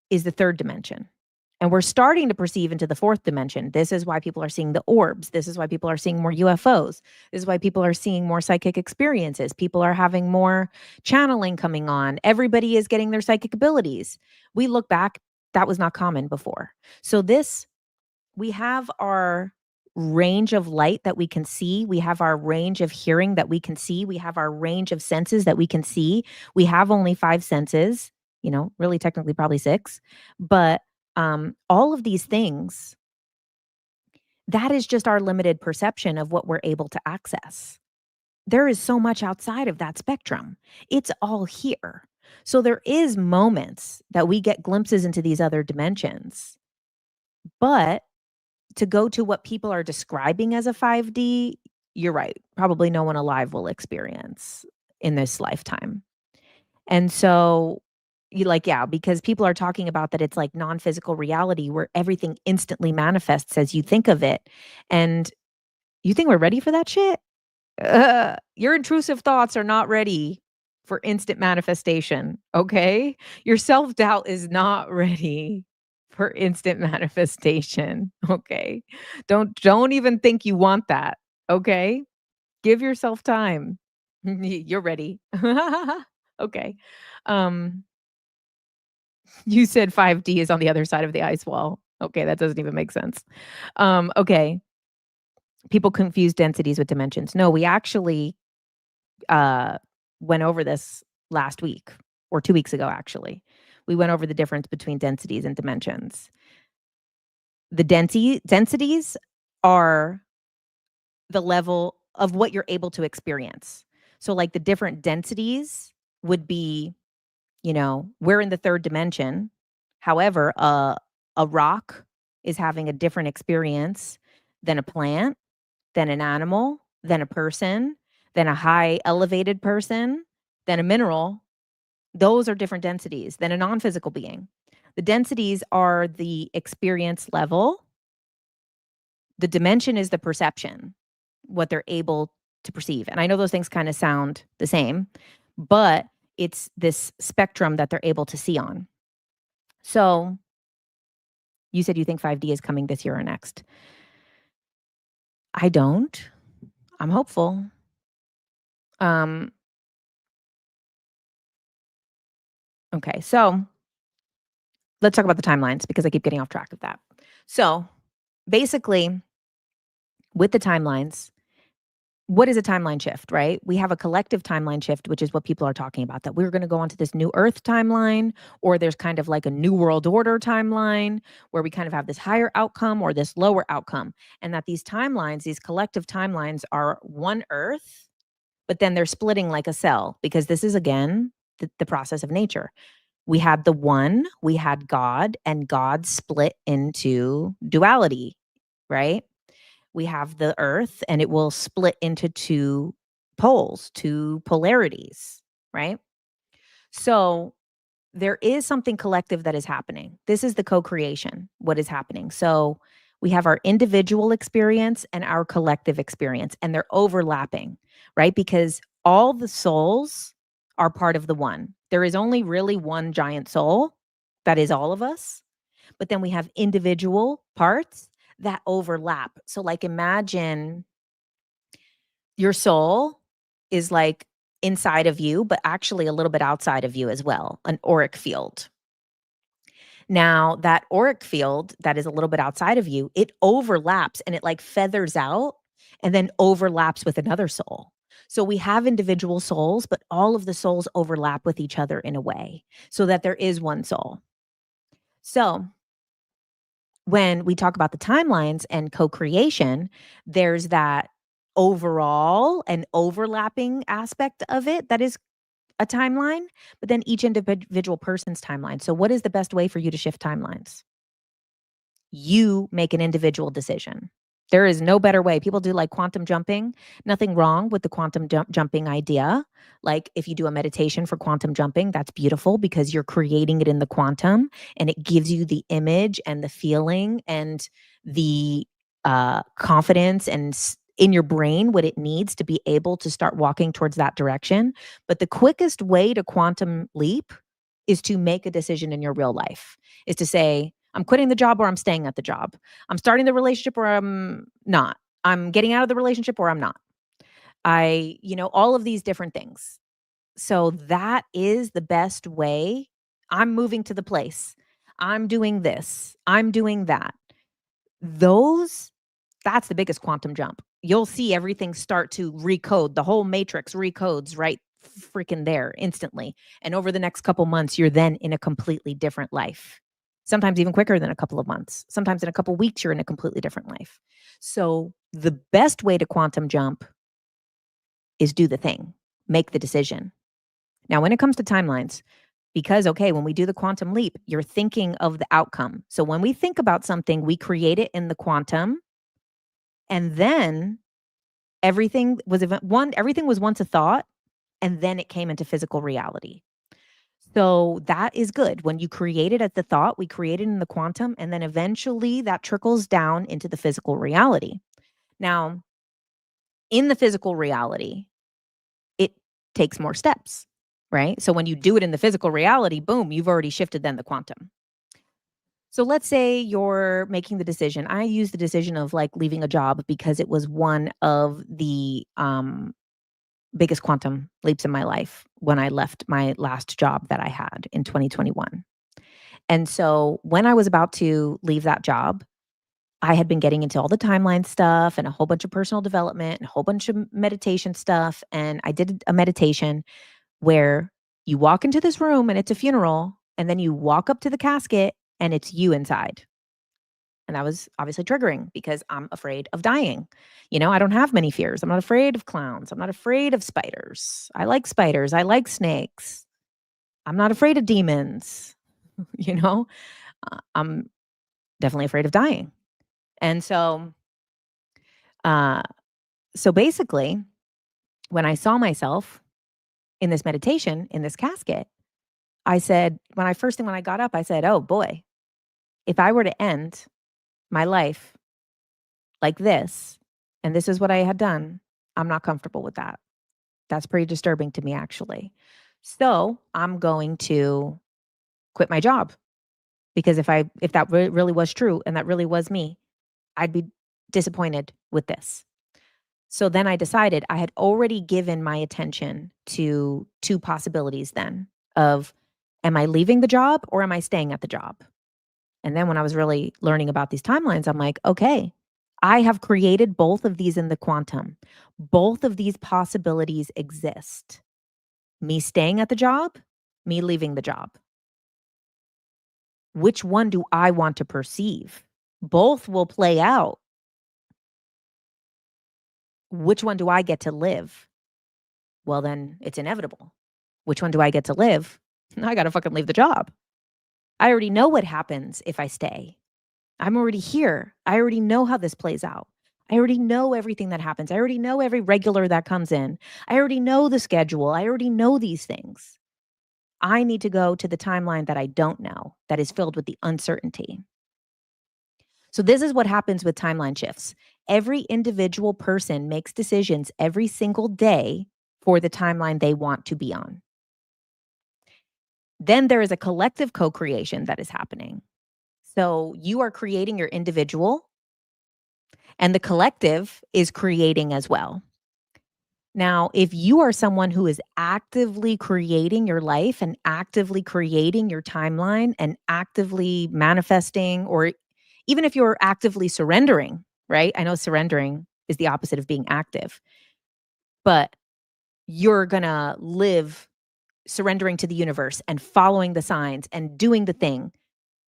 is the third dimension. And we're starting to perceive into the fourth dimension. This is why people are seeing the orbs. This is why people are seeing more UFOs. This is why people are seeing more psychic experiences. People are having more channeling coming on. Everybody is getting their psychic abilities. We look back, that was not common before. So we have our range of light that we can see. We have our range of hearing that we can see. We have our range of senses that we can see. We have only 5 senses, really technically probably 6. But all of these things, that is just our limited perception of what we're able to access. There is so much outside of that spectrum. It's all here. So there is moments that we get glimpses into these other dimensions. But to go to what people are describing as a 5D, you're right. Probably no one alive will experience in this lifetime. And so because people are talking about that it's like non-physical reality where everything instantly manifests as you think of it. And you think we're ready for that shit? Your intrusive thoughts are not ready for instant manifestation, okay? Your self-doubt is not ready for instant manifestation, okay? Don't even think you want that, okay? Give yourself time. You're ready. Okay. You said 5D is on the other side of the ice wall. Okay, that doesn't even make sense. Okay. People confuse densities with dimensions. No, we actually went over this last week or 2 weeks ago, actually. We went over the difference between densities and dimensions. The densities are the level of what you're able to experience. So like the different densities would be, we're in the third dimension. However, a rock is having a different experience than a plant, than an animal, than a person, than a high elevated person, than a mineral. Those are different densities than a non-physical being. The densities are the experience level. The dimension is the perception, what they're able to perceive. And I know those things kind of sound the same, but it's this spectrum that they're able to see on. So you said you think 5D is coming this year or next. I don't. I'm hopeful. Okay, so let's talk about the timelines because I keep getting off track of that. So basically, with the timelines, what is a timeline shift, right? We have a collective timeline shift, which is what people are talking about, that we're going to go onto this new Earth timeline, or there's kind of like a new world order timeline where we kind of have this higher outcome or this lower outcome. And that these timelines, these collective timelines are one Earth, but then they're splitting like a cell because this is, again, the process of nature. We had the one, we had God, and God split into duality, right? We have the earth and it will split into 2 poles, 2 polarities, right? So there is something collective that is happening. This is the co-creation, what is happening. So we have our individual experience and our collective experience, and they're overlapping, right? Because all the souls are part of the one. There is only really one giant soul that is all of us. But then we have individual parts that overlap. So like imagine your soul is like inside of you, but actually a little bit outside of you as well, an auric field. Now that auric field that is a little bit outside of you, it overlaps and it like feathers out and then overlaps with another soul. So we have individual souls, but all of the souls overlap with each other in a way so that there is one soul. So when we talk about the timelines and co-creation, there's that overall and overlapping aspect of it that is a timeline, but then each individual person's timeline. So what is the best way for you to shift timelines? You make an individual decision. There is no better way. People do like quantum jumping. Nothing wrong with the quantum jumping idea. Like if you do a meditation for quantum jumping, that's beautiful because you're creating it in the quantum and it gives you the image and the feeling and the confidence and in your brain what it needs to be able to start walking towards that direction. But the quickest way to quantum leap is to make a decision in your real life, is to say, I'm quitting the job or I'm staying at the job. I'm starting the relationship or I'm not. I'm getting out of the relationship or I'm not. All of these different things. So that is the best way. I'm moving to the place. I'm doing this. I'm doing that. Those That's the biggest quantum jump. You'll see everything start to recode. The whole matrix recodes right freaking there instantly. And over the next couple months, you're then in a completely different life. Sometimes even quicker than a couple of months. Sometimes in a couple of weeks, you're in a completely different life. So the best way to quantum jump is do the thing, make the decision. Now, when it comes to timelines, because, okay, when we do the quantum leap, you're thinking of the outcome. So when we think about something, we create it in the quantum. And then everything was once a thought, and then it came into physical reality. So that is good. When you create it at the thought, we create it in the quantum, and then eventually that trickles down into the physical reality. Now, in the physical reality, it takes more steps, right? So when you do it in the physical reality, boom, you've already shifted then the quantum. So let's say you're making the decision. I use the decision of like leaving a job because it was one of the biggest quantum leaps in my life when I left my last job that I had in 2021. And so when I was about to leave that job, I had been getting into all the timeline stuff and a whole bunch of personal development and a whole bunch of meditation stuff. And I did a meditation where you walk into this room and it's a funeral, and then you walk up to the casket and it's you inside. And that was obviously triggering because I'm afraid of dying. I don't have many fears. I'm not afraid of clowns. I'm not afraid of spiders. I like spiders. I like snakes. I'm not afraid of demons. you know, I'm definitely afraid of dying. And uh, so basically, when I saw myself in this meditation, in this casket, I said, when I got up, I said, oh boy, if I were to end my life like this, and this is what I had done, I'm not comfortable with that. That's pretty disturbing to me, actually. So I'm going to quit my job because if that really was true and that really was me, I'd be disappointed with this. So then I decided I had already given my attention to two possibilities then of, am I leaving the job or am I staying at the job? And then when I was really learning about these timelines, I'm like, okay, I have created both of these in the quantum. Both of these possibilities exist. Me staying at the job, me leaving the job. Which one do I want to perceive? Both will play out. Which one do I get to live? Well, then it's inevitable. Which one do I get to live? I got to fucking leave the job. I already know what happens if I stay. I'm already here. I already know how this plays out. I already know everything that happens. I already know every regular that comes in. I already know the schedule. I already know these things. I need to go to the timeline that I don't know, that is filled with the uncertainty. So this is what happens with timeline shifts. Every individual person makes decisions every single day for the timeline they want to be on. Then there is a collective co-creation that is happening. So you are creating your individual, and the collective is creating as well. Now, if you are someone who is actively creating your life and actively creating your timeline and actively manifesting, or even if you're actively surrendering, right? I know surrendering is the opposite of being active, but you're going to live surrendering to the universe and following the signs and doing the thing.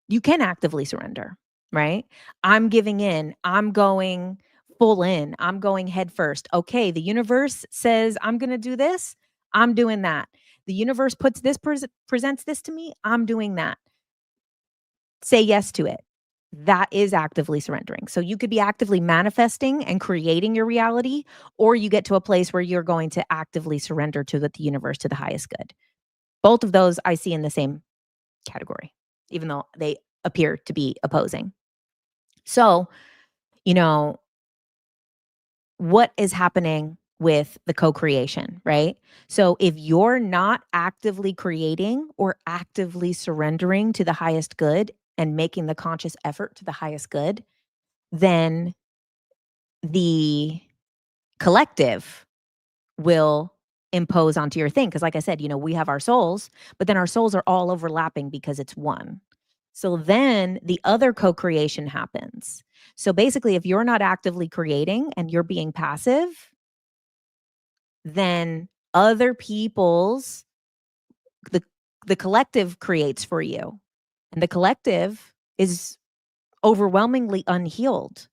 You can actively surrender, right? I'm giving in. I'm going full in. I'm going head first. Okay, the universe says I'm going to do this. I'm doing that. The universe puts this presents this to me. I'm doing that. Say yes to it. That is actively surrendering. So you could be actively manifesting and creating your reality, or you get to a place where you're going to actively surrender to the universe, to the highest good. Both of those I see in the same category, even though they appear to be opposing. So, what is happening with the co-creation, right? So if you're not actively creating or actively surrendering to the highest good and making the conscious effort to the highest good, then the collective will impose onto your thing. Because like I said, we have our souls, but then our souls are all overlapping because it's one. So then the other co-creation happens. So basically, if you're not actively creating and you're being passive, then other people's the the collective creates for you. And the collective is overwhelmingly unhealed.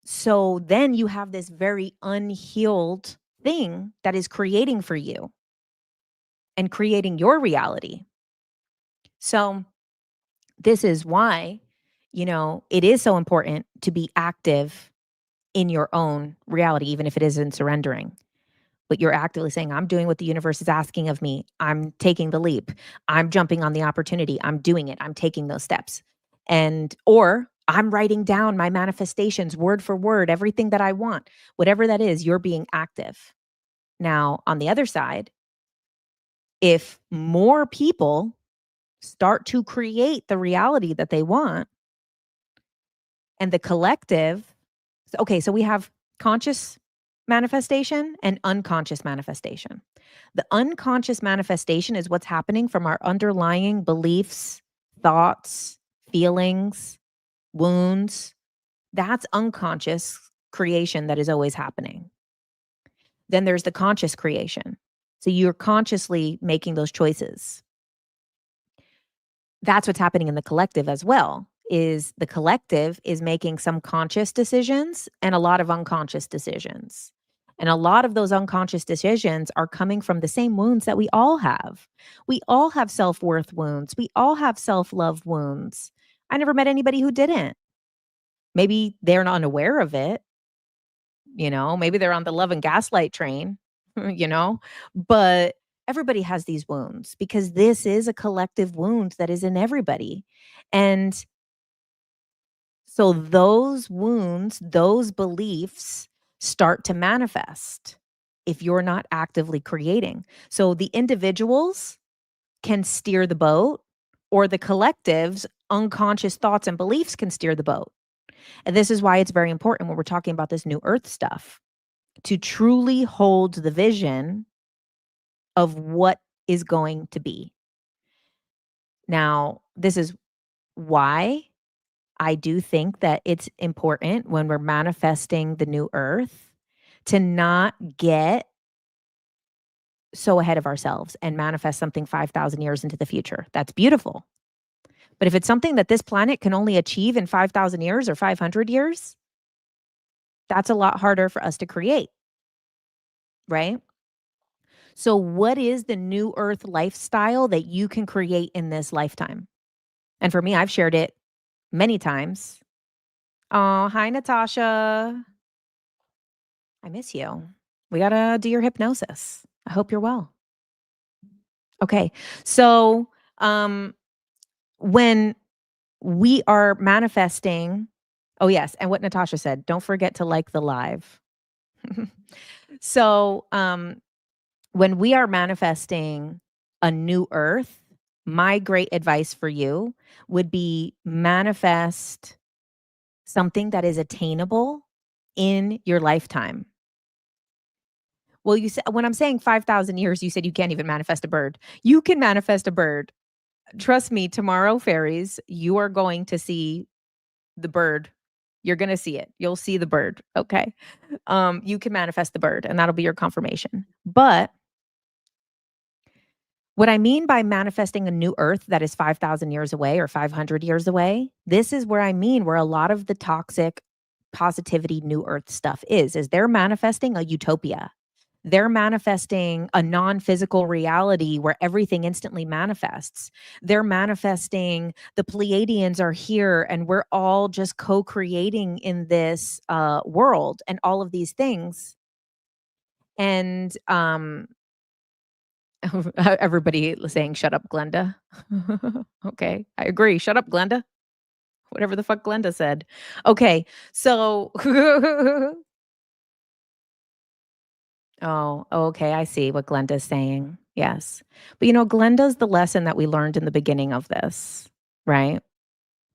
So then you have this very unhealed thing that is creating for you and creating your reality. So this is why, it is so important to be active in your own reality, even if it isn't surrendering. But you're actively saying, I'm doing what the universe is asking of me. I'm taking the leap. I'm jumping on the opportunity. I'm doing it. I'm taking those steps. Or I'm writing down my manifestations word for word, everything that I want. Whatever that is, you're being active. Now, on the other side, if more people start to create the reality that they want and the collective, okay, so we have conscious manifestation and unconscious manifestation. The unconscious manifestation is what's happening from our underlying beliefs, thoughts, feelings, wounds. That's unconscious creation that is always happening. Then there's the conscious creation. So you're consciously making those choices. That's what's happening in the collective as well. Is the collective is making some conscious decisions and a lot of unconscious decisions. And a lot of those unconscious decisions are coming from the same wounds that we all have. We all have self-worth wounds. We all have self-love wounds. I never met anybody who didn't. Maybe they're not unaware of it, maybe they're on the love and gaslight train, you know, but everybody has these wounds because this is a collective wound that is in everybody. And so those wounds, those beliefs start to manifest if you're not actively creating. So the individuals can steer the boat, or the collective's unconscious thoughts and beliefs can steer the boat. And this is why it's very important when we're talking about this new earth stuff to truly hold the vision of what is going to be. Now, this is why I do think that it's important when we're manifesting the new earth to not get so ahead of ourselves and manifest something 5,000 years into the future. That's beautiful. But if it's something that this planet can only achieve in 5,000 years or 500 years, that's a lot harder for us to create, right? So what is the new earth lifestyle that you can create in this lifetime? And for me, I've shared it many times. Oh, hi, Natasha. I miss you. We got to do your hypnosis. I hope you're well. Okay. So, when we are manifesting, oh, yes. And what Natasha said, don't forget to like the live. So, when we are manifesting a new earth, my great advice for you would be manifest something that is attainable in your lifetime. Well, you said when I'm saying 5,000 years, you said you can't even manifest a bird. You can manifest a bird. Trust me, tomorrow, fairies, you are going to see the bird. You're going to see it. You'll see the bird. Okay. You can manifest the bird, and that'll be your confirmation. But what I mean by manifesting a new earth that is 5,000 years away or 500 years away, this is where I mean where a lot of the toxic positivity new earth stuff is they're manifesting a utopia. They're manifesting a non-physical reality where everything instantly manifests. They're manifesting the Pleiadians are here and we're all just co-creating in this world and all of these things. And everybody saying, shut up, Glenda. Okay, I agree. Shut up, Glenda. Whatever the fuck Glenda said. Okay, so Oh, okay, I see what Glenda's saying. Yes. But, you know, Glenda's the lesson that we learned in the beginning of this, right?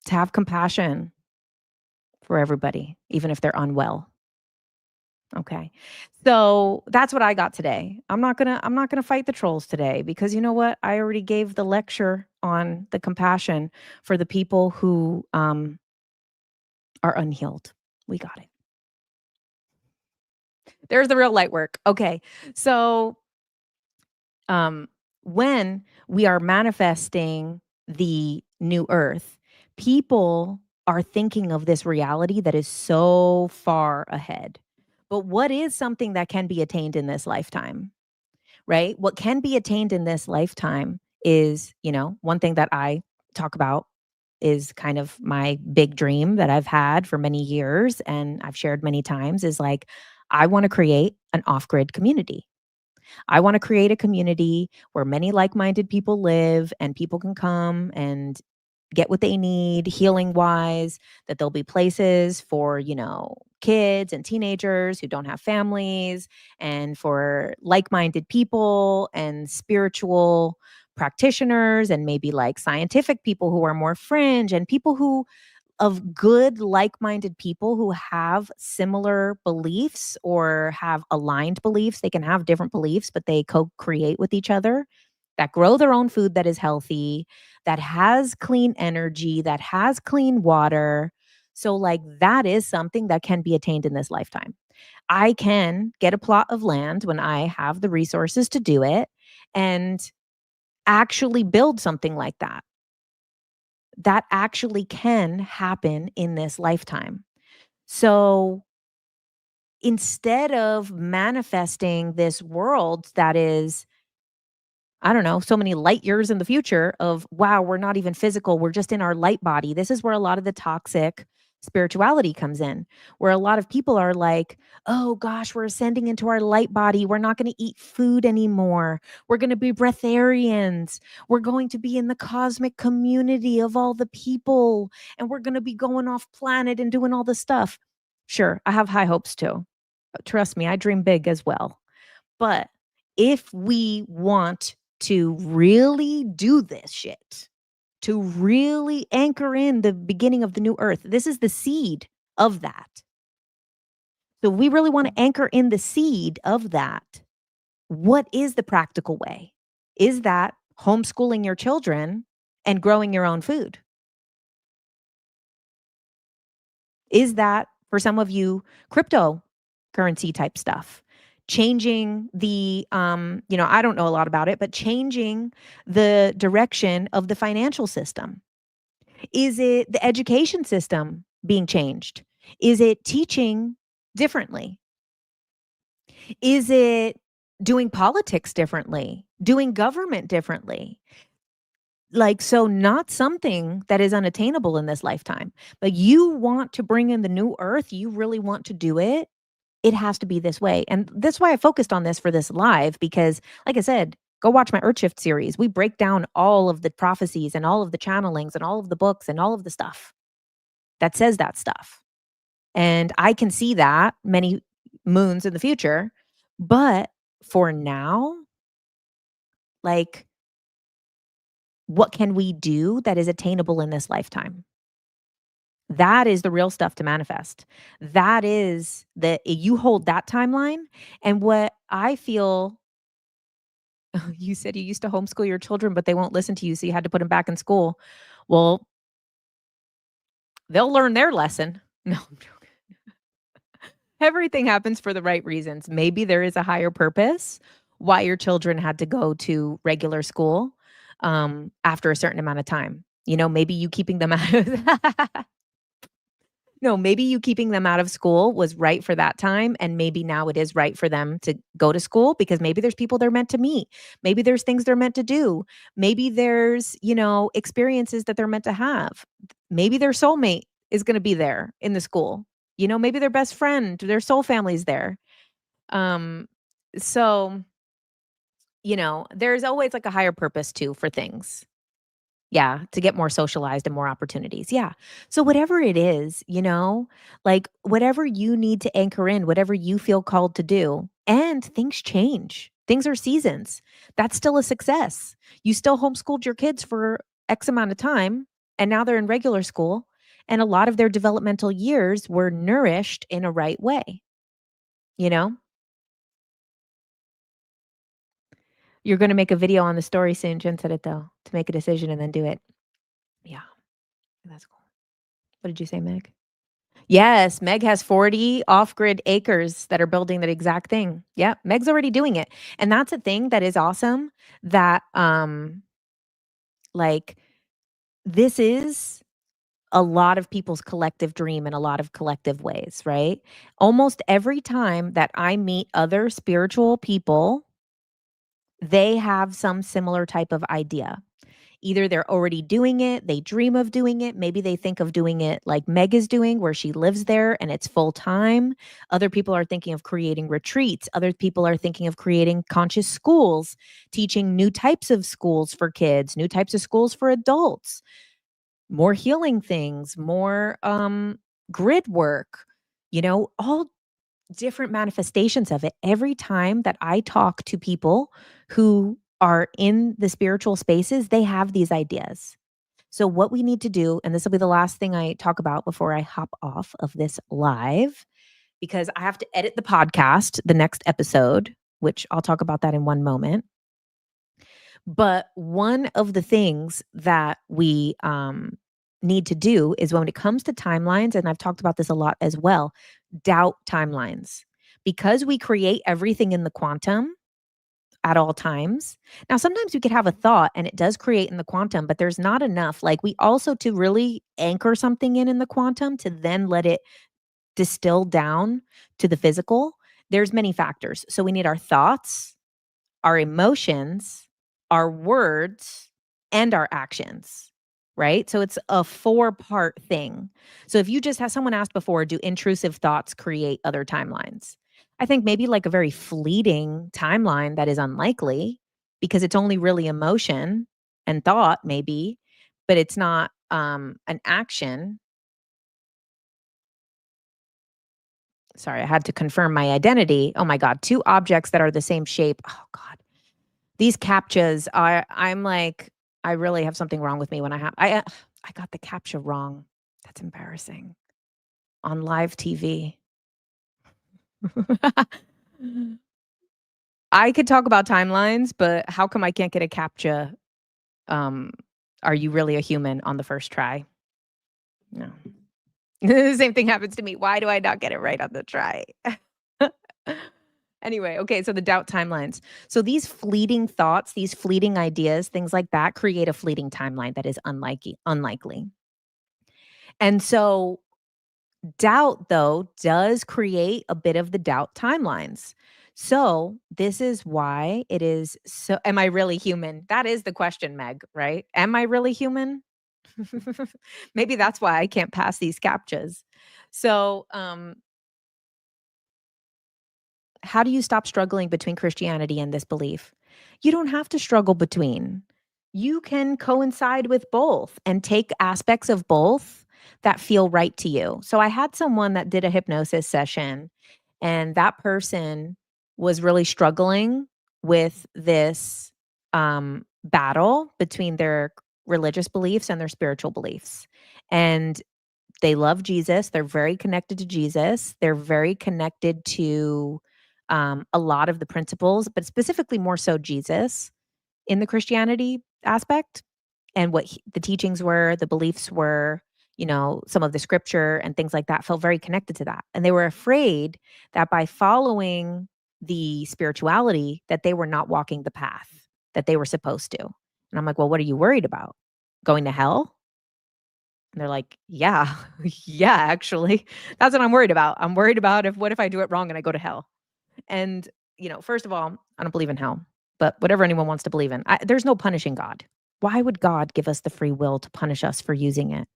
To have compassion for everybody, even if they're unwell. Okay. So, that's what I got today. I'm not gonna fight the trolls today because you know what? I already gave the lecture on the compassion for the people who, are unhealed. We got it. There's the real light work. Okay. So, um, when we are manifesting the new earth, people are thinking of this reality that is so far ahead. But what is something that can be attained in this lifetime, right? What can be attained in this lifetime is, you know, one thing that I talk about is kind of my big dream that I've had for many years and I've shared many times is like, I want to create an off grid community. I want to create a community where many like minded people live and people can come and get what they need healing wise, that there'll be places for, you know, kids and teenagers who don't have families, and for like minded people and spiritual practitioners, and maybe like scientific people who are more fringe, and people who of good, like minded people who have similar beliefs or have aligned beliefs. They can have different beliefs, but they co create with each other, that grow their own food that is healthy, that has clean energy, that has clean water. So, like, that is something that can be attained in this lifetime. I can get a plot of land when I have the resources to do it and actually build something like that. That actually can happen in this lifetime. So instead of manifesting this world that is, I don't know, so many light years in the future of, wow, we're not even physical, we're just in our light body. This is where a lot of the toxic spirituality comes in, where a lot of people are like, oh gosh, we're ascending into our light body. We're not going to eat food anymore. We're going to be breatharians. We're going to be in the cosmic community of all the people, and we're going to be going off planet and doing all this stuff. Sure, I have high hopes too. Trust me, I dream big as well. But if we want to really do this shit, to really anchor in the beginning of the new earth, this is the seed of that. So we really want to anchor in the seed of that. What is the practical way? Is that homeschooling your children and growing your own food? Is that, for some of you, cryptocurrency type stuff? Changing the, you know, I don't know a lot about it, but changing the direction of the financial system. Is it the education system being changed? Is it teaching differently? Is it doing politics differently? Doing government differently? Like, so not something that is unattainable in this lifetime, but you want to bring in the new earth, you really want to do it. It has to be this way. And that's why I focused on this for this live, because like I said, go watch my Earth Shift series. We break down all of the prophecies and all of the channelings and all of the books and all of the stuff that says that stuff. And I can see that many moons in the future. But for now, like, what can we do that is attainable in this lifetime? That is the real stuff to manifest. That is the, you hold that timeline. And what I feel, you said you used to homeschool your children, but they won't listen to you, so you had to put them back in school. Well, they'll learn their lesson. No, I'm joking. Everything happens for the right reasons. Maybe there is a higher purpose why your children had to go to regular school after a certain amount of time. You know, maybe you keeping them out of no, maybe you keeping them out of school was right for that time, and maybe now it is right for them to go to school because maybe there's people they're meant to meet. Maybe there's things they're meant to do. Maybe there's, you know, experiences that they're meant to have. Maybe their soulmate is gonna be there in the school. You know, maybe their best friend, their soul family's there. Um, so, you know, there's always like a higher purpose too for things. Yeah, to get more socialized and more opportunities, yeah. So whatever it is, you know, like, whatever you need to anchor in, whatever you feel called to do, And things change. Things are seasons. That's still a success. You still homeschooled your kids for X amount of time, and now they're in regular school, and a lot of their developmental years were nourished in a right way, you know? You're gonna make a video on the story soon, Jen said it though, to make a decision and then do it. Yeah, that's cool. What did you say, Meg? Yes, Meg has 40 off-grid acres that are building that exact thing. Yep, Meg's already doing it, and that's a thing that is awesome that, like, this is a lot of people's collective dream in a lot of collective ways, right? Almost every time that I meet other spiritual people, they have some similar type of idea. Either they're already doing it, they dream of doing it, maybe they think of doing it like Meg is doing, where she lives there and it's full time. Other people are thinking of creating retreats. Other people are thinking of creating conscious schools, teaching new types of schools for kids, new types of schools for adults, more healing things, more grid work, all different manifestations of it. Every time that I talk to people who are in the spiritual spaces, they have these ideas. So, what we need to do, and this will be the last thing I talk about before I hop off of this live, because I have to edit the podcast, the next episode, which I'll talk about that in one moment. But one of the things that we need to do is when it comes to timelines, and I've talked about this a lot as well, doubt timelines. Because we create everything in the quantum at all times. Now, sometimes we could have a thought and it does create in the quantum, but there's not enough. Like, we also, to really anchor something in the quantum, to then let it distill down to the physical, there's many factors. So we need our thoughts, our emotions, our words, and our actions, right? So it's a four-part thing. So if you just have someone asked before, do intrusive thoughts create other timelines? I think maybe like a very fleeting timeline that is unlikely because it's only really emotion and thought, maybe, but it's not an action. Sorry, I had to confirm my identity. Oh my God, two objects that are the same shape. Oh God. These CAPTCHAs I'm like, I really have something wrong with me when I got the CAPTCHA wrong. That's embarrassing. On live TV. I could talk about timelines, but how come I can't get a CAPTCHA, um, "Are you really a human?" on the first try? No. The same thing happens to me. Why do I not get it right on the try? Anyway, okay, so the doubt timelines. So these fleeting thoughts, these fleeting ideas, things like that create a fleeting timeline that is unlikely. And so doubt, though, does create a bit of the doubt timelines. So this is why it is so, am I really human? That is the question, Meg, right? Am I really human? Maybe that's why I can't pass these CAPTCHAs. So, how do you stop struggling between Christianity and this belief? You don't have to struggle between. You can coincide with both and take aspects of both that feel right to you. So I had someone that did a hypnosis session, and that person was really struggling with this battle between their religious beliefs and their spiritual beliefs. And they love Jesus. They're very connected to Jesus. They're very connected to a lot of the principles, but specifically more so Jesus in the Christianity aspect and what the teachings were, the beliefs were, some of the scripture and things like that felt very connected to that. And they were afraid that by following the spirituality, that they were not walking the path that they were supposed to. And I'm like, well, what are you worried about? Going to hell? And they're like, "Yeah, yeah, actually, that's what I'm worried about. I'm worried about what if I do it wrong and I go to hell?" And, first of all, I don't believe in hell, but whatever anyone wants to believe in, there's no punishing God. Why would God give us the free will to punish us for using it?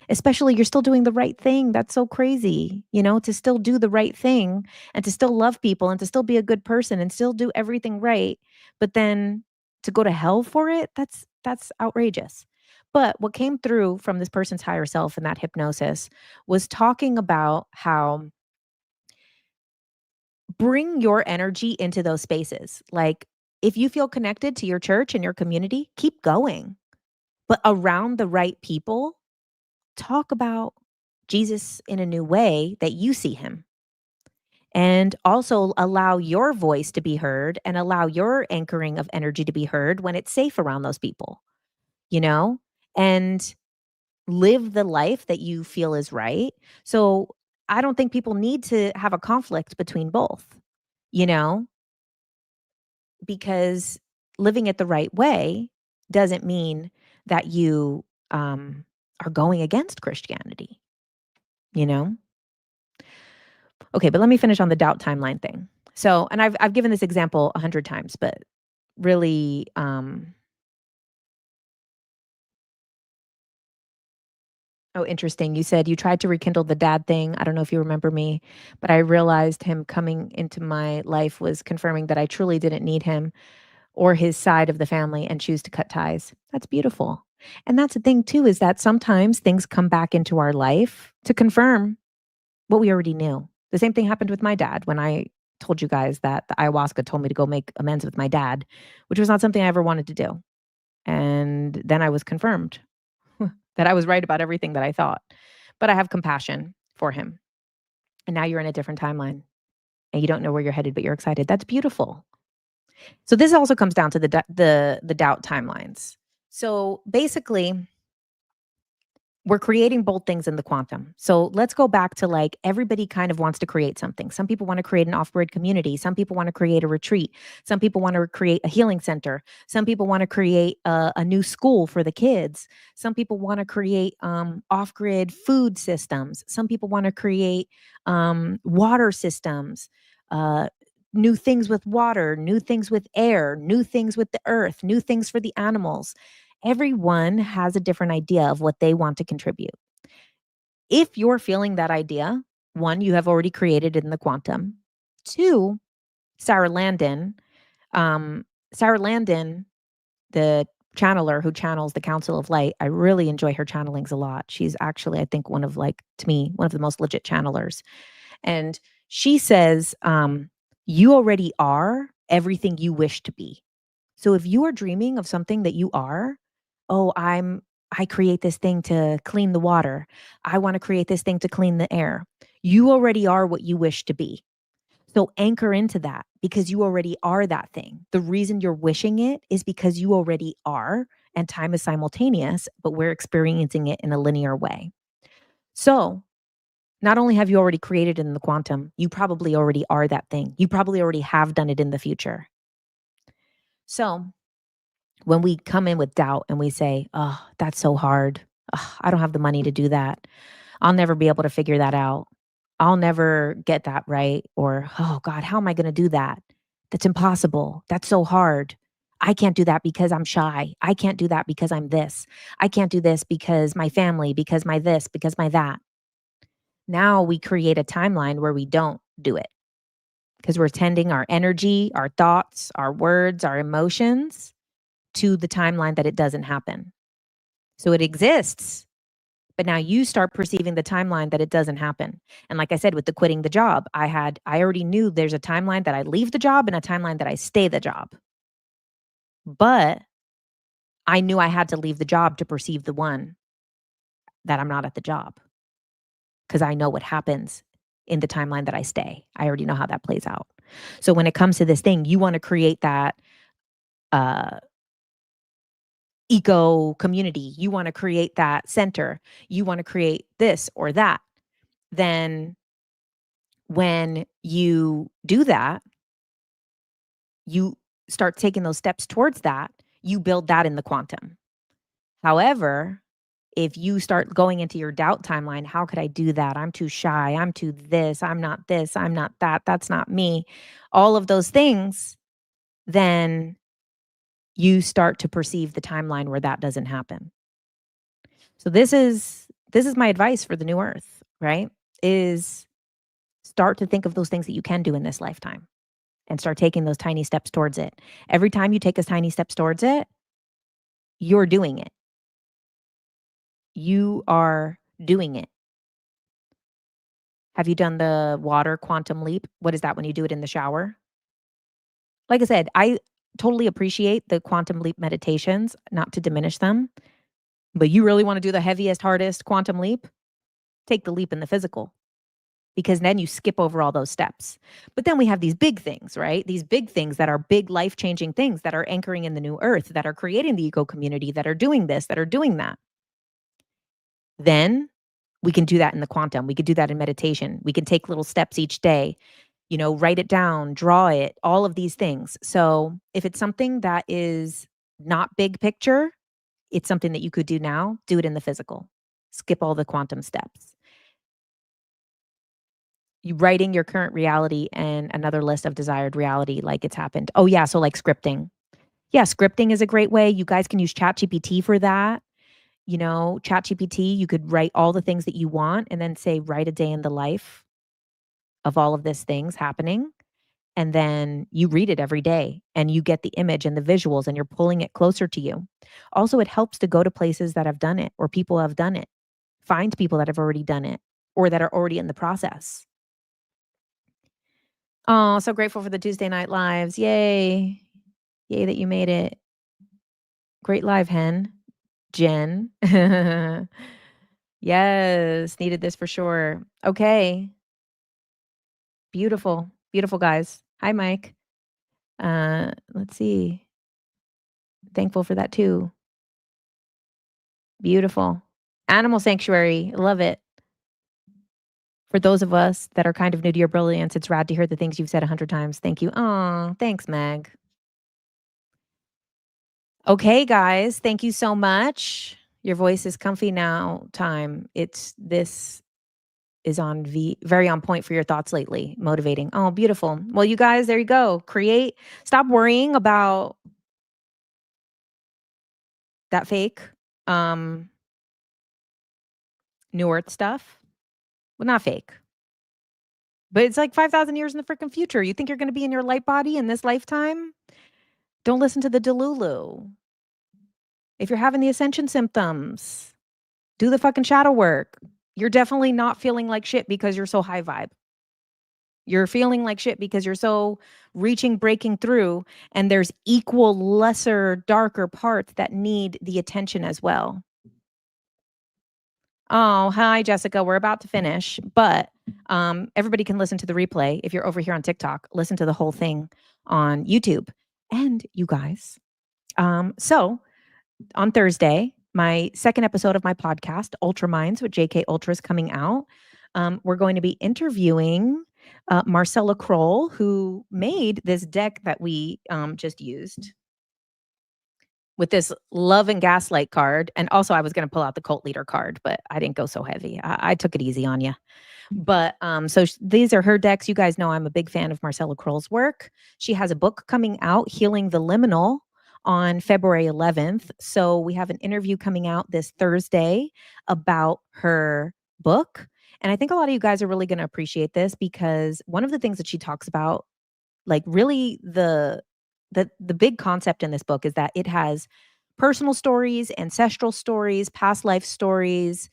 Especially, you're still doing the right thing. That's so crazy, to still do the right thing and to still love people and to still be a good person and still do everything right. But then to go to hell for it, that's outrageous. But what came through from this person's higher self in that hypnosis was talking about how bring your energy into those spaces. Like, if you feel connected to your church and your community, keep going. But around the right people, talk about Jesus in a new way that you see him. And also allow your voice to be heard and allow your anchoring of energy to be heard when it's safe around those people, you know? And live the life that you feel is right. So I don't think people need to have a conflict between both, you know, because living it the right way doesn't mean that you are going against Christianity, you know? Okay, but let me finish on the doubt timeline thing. So, and I've given this example 100 times, but really, oh, interesting. You said you tried to rekindle the dad thing. I don't know if you remember me, but I realized him coming into my life was confirming that I truly didn't need him or his side of the family and choose to cut ties. That's beautiful. And that's the thing too, is that sometimes things come back into our life to confirm what we already knew. The same thing happened with my dad when I told you guys that the ayahuasca told me to go make amends with my dad, which was not something I ever wanted to do. And then I was confirmed that I was right about everything that I thought. But I have compassion for him. And now you're in a different timeline and you don't know where you're headed, but you're excited. That's beautiful. So this also comes down to the doubt timelines. So basically, we're creating bold things in the quantum. So let's go back to like everybody kind of wants to create something. Some people want to create an off-grid community. Some people want to create a retreat. Some people want to create a healing center. Some people want to create a new school for the kids. Some people want to create off-grid food systems. Some people want to create water systems. New things with water, new things with air, new things with the earth, new things for the animals. Everyone has a different idea of what they want to contribute. If you're feeling that idea, one, you have already created it in the quantum. Two, Sarah Landon, Sarah Landon, the channeler who channels the Council of Light, I really enjoy her channelings a lot. She's actually, I think, one of like, to me, one of the most legit channelers. And she says, you already are everything you wish to be. So if you are dreaming of something that you are, oh, I create this thing to clean the water. I want to create this thing to clean the air. You already are what you wish to be. So anchor into that because you already are that thing. The reason you're wishing it is because you already are, and time is simultaneous, but we're experiencing it in a linear way. So not only have you already created it in the quantum, you probably already are that thing. You probably already have done it in the future. So when we come in with doubt and we say, oh, that's so hard. Ugh, I don't have the money to do that. I'll never be able to figure that out. I'll never get that right. Or, oh God, how am I going to do that? That's impossible. That's so hard. I can't do that because I'm shy. I can't do that because I'm this. I can't do this because my family, because my this, because my that. Now we create a timeline where we don't do it because we're tending our energy, our thoughts, our words, our emotions to the timeline that it doesn't happen. So it exists, but now you start perceiving the timeline that it doesn't happen. And like I said, with the quitting the job, I already knew there's a timeline that I leave the job and a timeline that I stay the job. But I knew I had to leave the job to perceive the one that I'm not at the job because I know what happens in the timeline that I stay. I already know how that plays out. So when it comes to this thing, you want to create that uh eco community, you want to create that center, you want to create this or that, then when you do that, you start taking those steps towards that, you build that in the quantum. However, if you start going into your doubt timeline, how could I do that? I'm too shy. I'm too this. I'm not this. I'm not that. That's not me. All of those things, then you start to perceive the timeline where that doesn't happen. So this is my advice for the new earth, right? Is start to think of those things that you can do in this lifetime and start taking those tiny steps towards it. Every time you take those tiny steps towards it, you're doing it. You are doing it. Have you done the water quantum leap? What is that when you do it in the shower? Like I said, I totally appreciate the quantum leap meditations, not to diminish them, but you really wanna do the heaviest, hardest quantum leap? Take the leap in the physical, because then you skip over all those steps. But then we have these big things, right? These big things that are big life-changing things that are anchoring in the new earth, that are creating the eco community, that are doing this, that are doing that. Then we can do that in the quantum. We could do that in meditation. We can take little steps each day, write it down, draw it, all of these things. So if it's something that is not big picture, it's something that you could do now, do it in the physical. Skip all the quantum steps. You writing your current reality and another list of desired reality like it's happened. Oh yeah, so like scripting. Yeah, scripting is a great way. You guys can use ChatGPT for that. ChatGPT, you could write all the things that you want and then say, write a day in the life of all of these things happening. And then you read it every day and you get the image and the visuals and you're pulling it closer to you. Also, it helps to go to places that have done it or people have done it. Find people that have already done it or that are already in the process. Oh, so grateful for the Tuesday night lives. Yay. Yay that you made it. Great live, hen. Jen. Yes, needed this for sure. Okay. Beautiful. Beautiful, guys. Hi, Mike. Let's see. Thankful for that too. Beautiful. Animal sanctuary. Love it. For those of us that are kind of new to your brilliance, it's rad to hear the things you've said 100 times. Thank you. Oh, thanks, Meg. Okay, guys. Thank you so much. Your voice is comfy now. Time. This is very on point for your thoughts lately. Motivating. Oh, beautiful. Well, you guys, there you go. Stop worrying about that fake um New Earth stuff. Well, not fake. But it's like 5,000 years in the freaking future. You think you're going to be in your light body in this lifetime? Don't listen to the Delulu. If you're having the ascension symptoms, do the fucking shadow work. You're definitely not feeling like shit because you're so high vibe. You're feeling like shit because you're so breaking through, and there's equal, lesser, darker parts that need the attention as well. Oh, hi, Jessica. We're about to finish, but everybody can listen to the replay. If you're over here on TikTok, listen to the whole thing on YouTube. And you guys, so on Thursday, my second episode of my podcast, Ultra Minds with JK Ultra, is coming out. We're going to be interviewing Marcella Kroll, who made this deck that we just used with this love and gaslight card. And also I was going to pull out the cult leader card, but I didn't go so heavy. I took it easy on you. But these are her decks. You guys know I'm a big fan of Marcella Kroll's work. She has a book coming out, Healing the Liminal, on February 11th. So we have an interview coming out this Thursday about her book. And I think a lot of you guys are really going to appreciate this, because one of the things that she talks about, like really the big concept in this book, is that it has personal stories, ancestral stories, past life stories,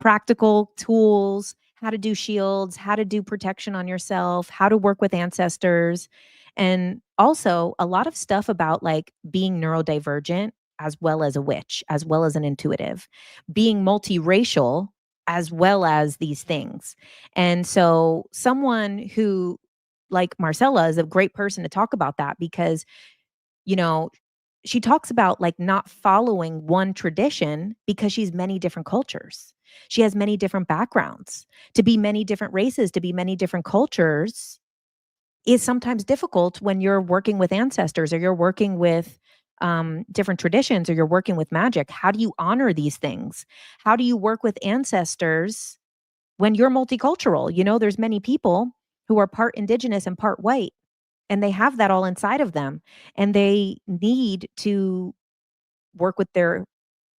practical tools, how to do shields, how to do protection on yourself, how to work with ancestors, and also a lot of stuff about like being neurodivergent as well as a witch, as well as an intuitive, being multiracial as well as these things. And so someone who like Marcella is a great person to talk about that, because you know, she talks about like not following one tradition because she's many different cultures. She has many different backgrounds. To be many different races, to be many different cultures is sometimes difficult when you're working with ancestors, or you're working with different traditions, or you're working with magic. How do you honor these things? How do you work with ancestors when you're multicultural? There's many people who are part indigenous and part white, and they have that all inside of them, and they need to work with their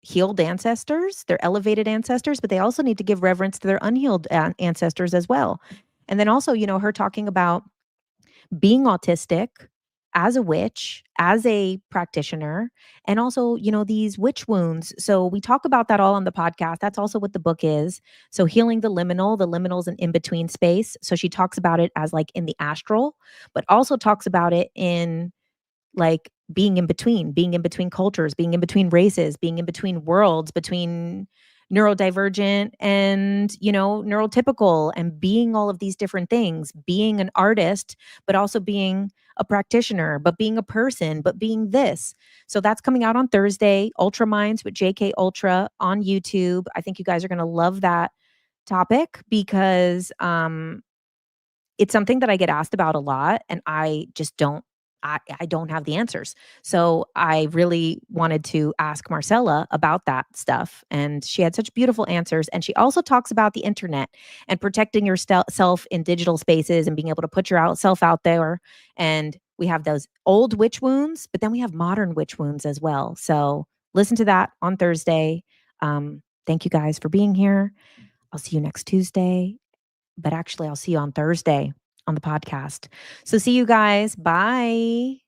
healed ancestors, their elevated ancestors, but they also need to give reverence to their unhealed ancestors as well. And then also, her talking about being autistic as a witch, as a practitioner, and also, these witch wounds. So we talk about that all on the podcast. That's also what the book is. So healing the liminal's an in-between space. So she talks about it as like in the astral, but also talks about it in like being in between cultures, being in between races, being in between worlds, between neurodivergent and, neurotypical, and being all of these different things, being an artist, but also being a practitioner, but being a person, but being this. So that's coming out on Thursday, Ultra Minds with JK Ultra on YouTube. I think you guys are going to love that topic because it's something that I get asked about a lot, and I just I don't have the answers. So I really wanted to ask Marcella about that stuff, and she had such beautiful answers. And she also talks about the internet and protecting yourself in digital spaces and being able to put yourself out there. And we have those old witch wounds, but then we have modern witch wounds as well. So listen to that on Thursday. Thank you guys for being here. I'll see you next Tuesday, but actually I'll see you on Thursday on the podcast. So see you guys. Bye.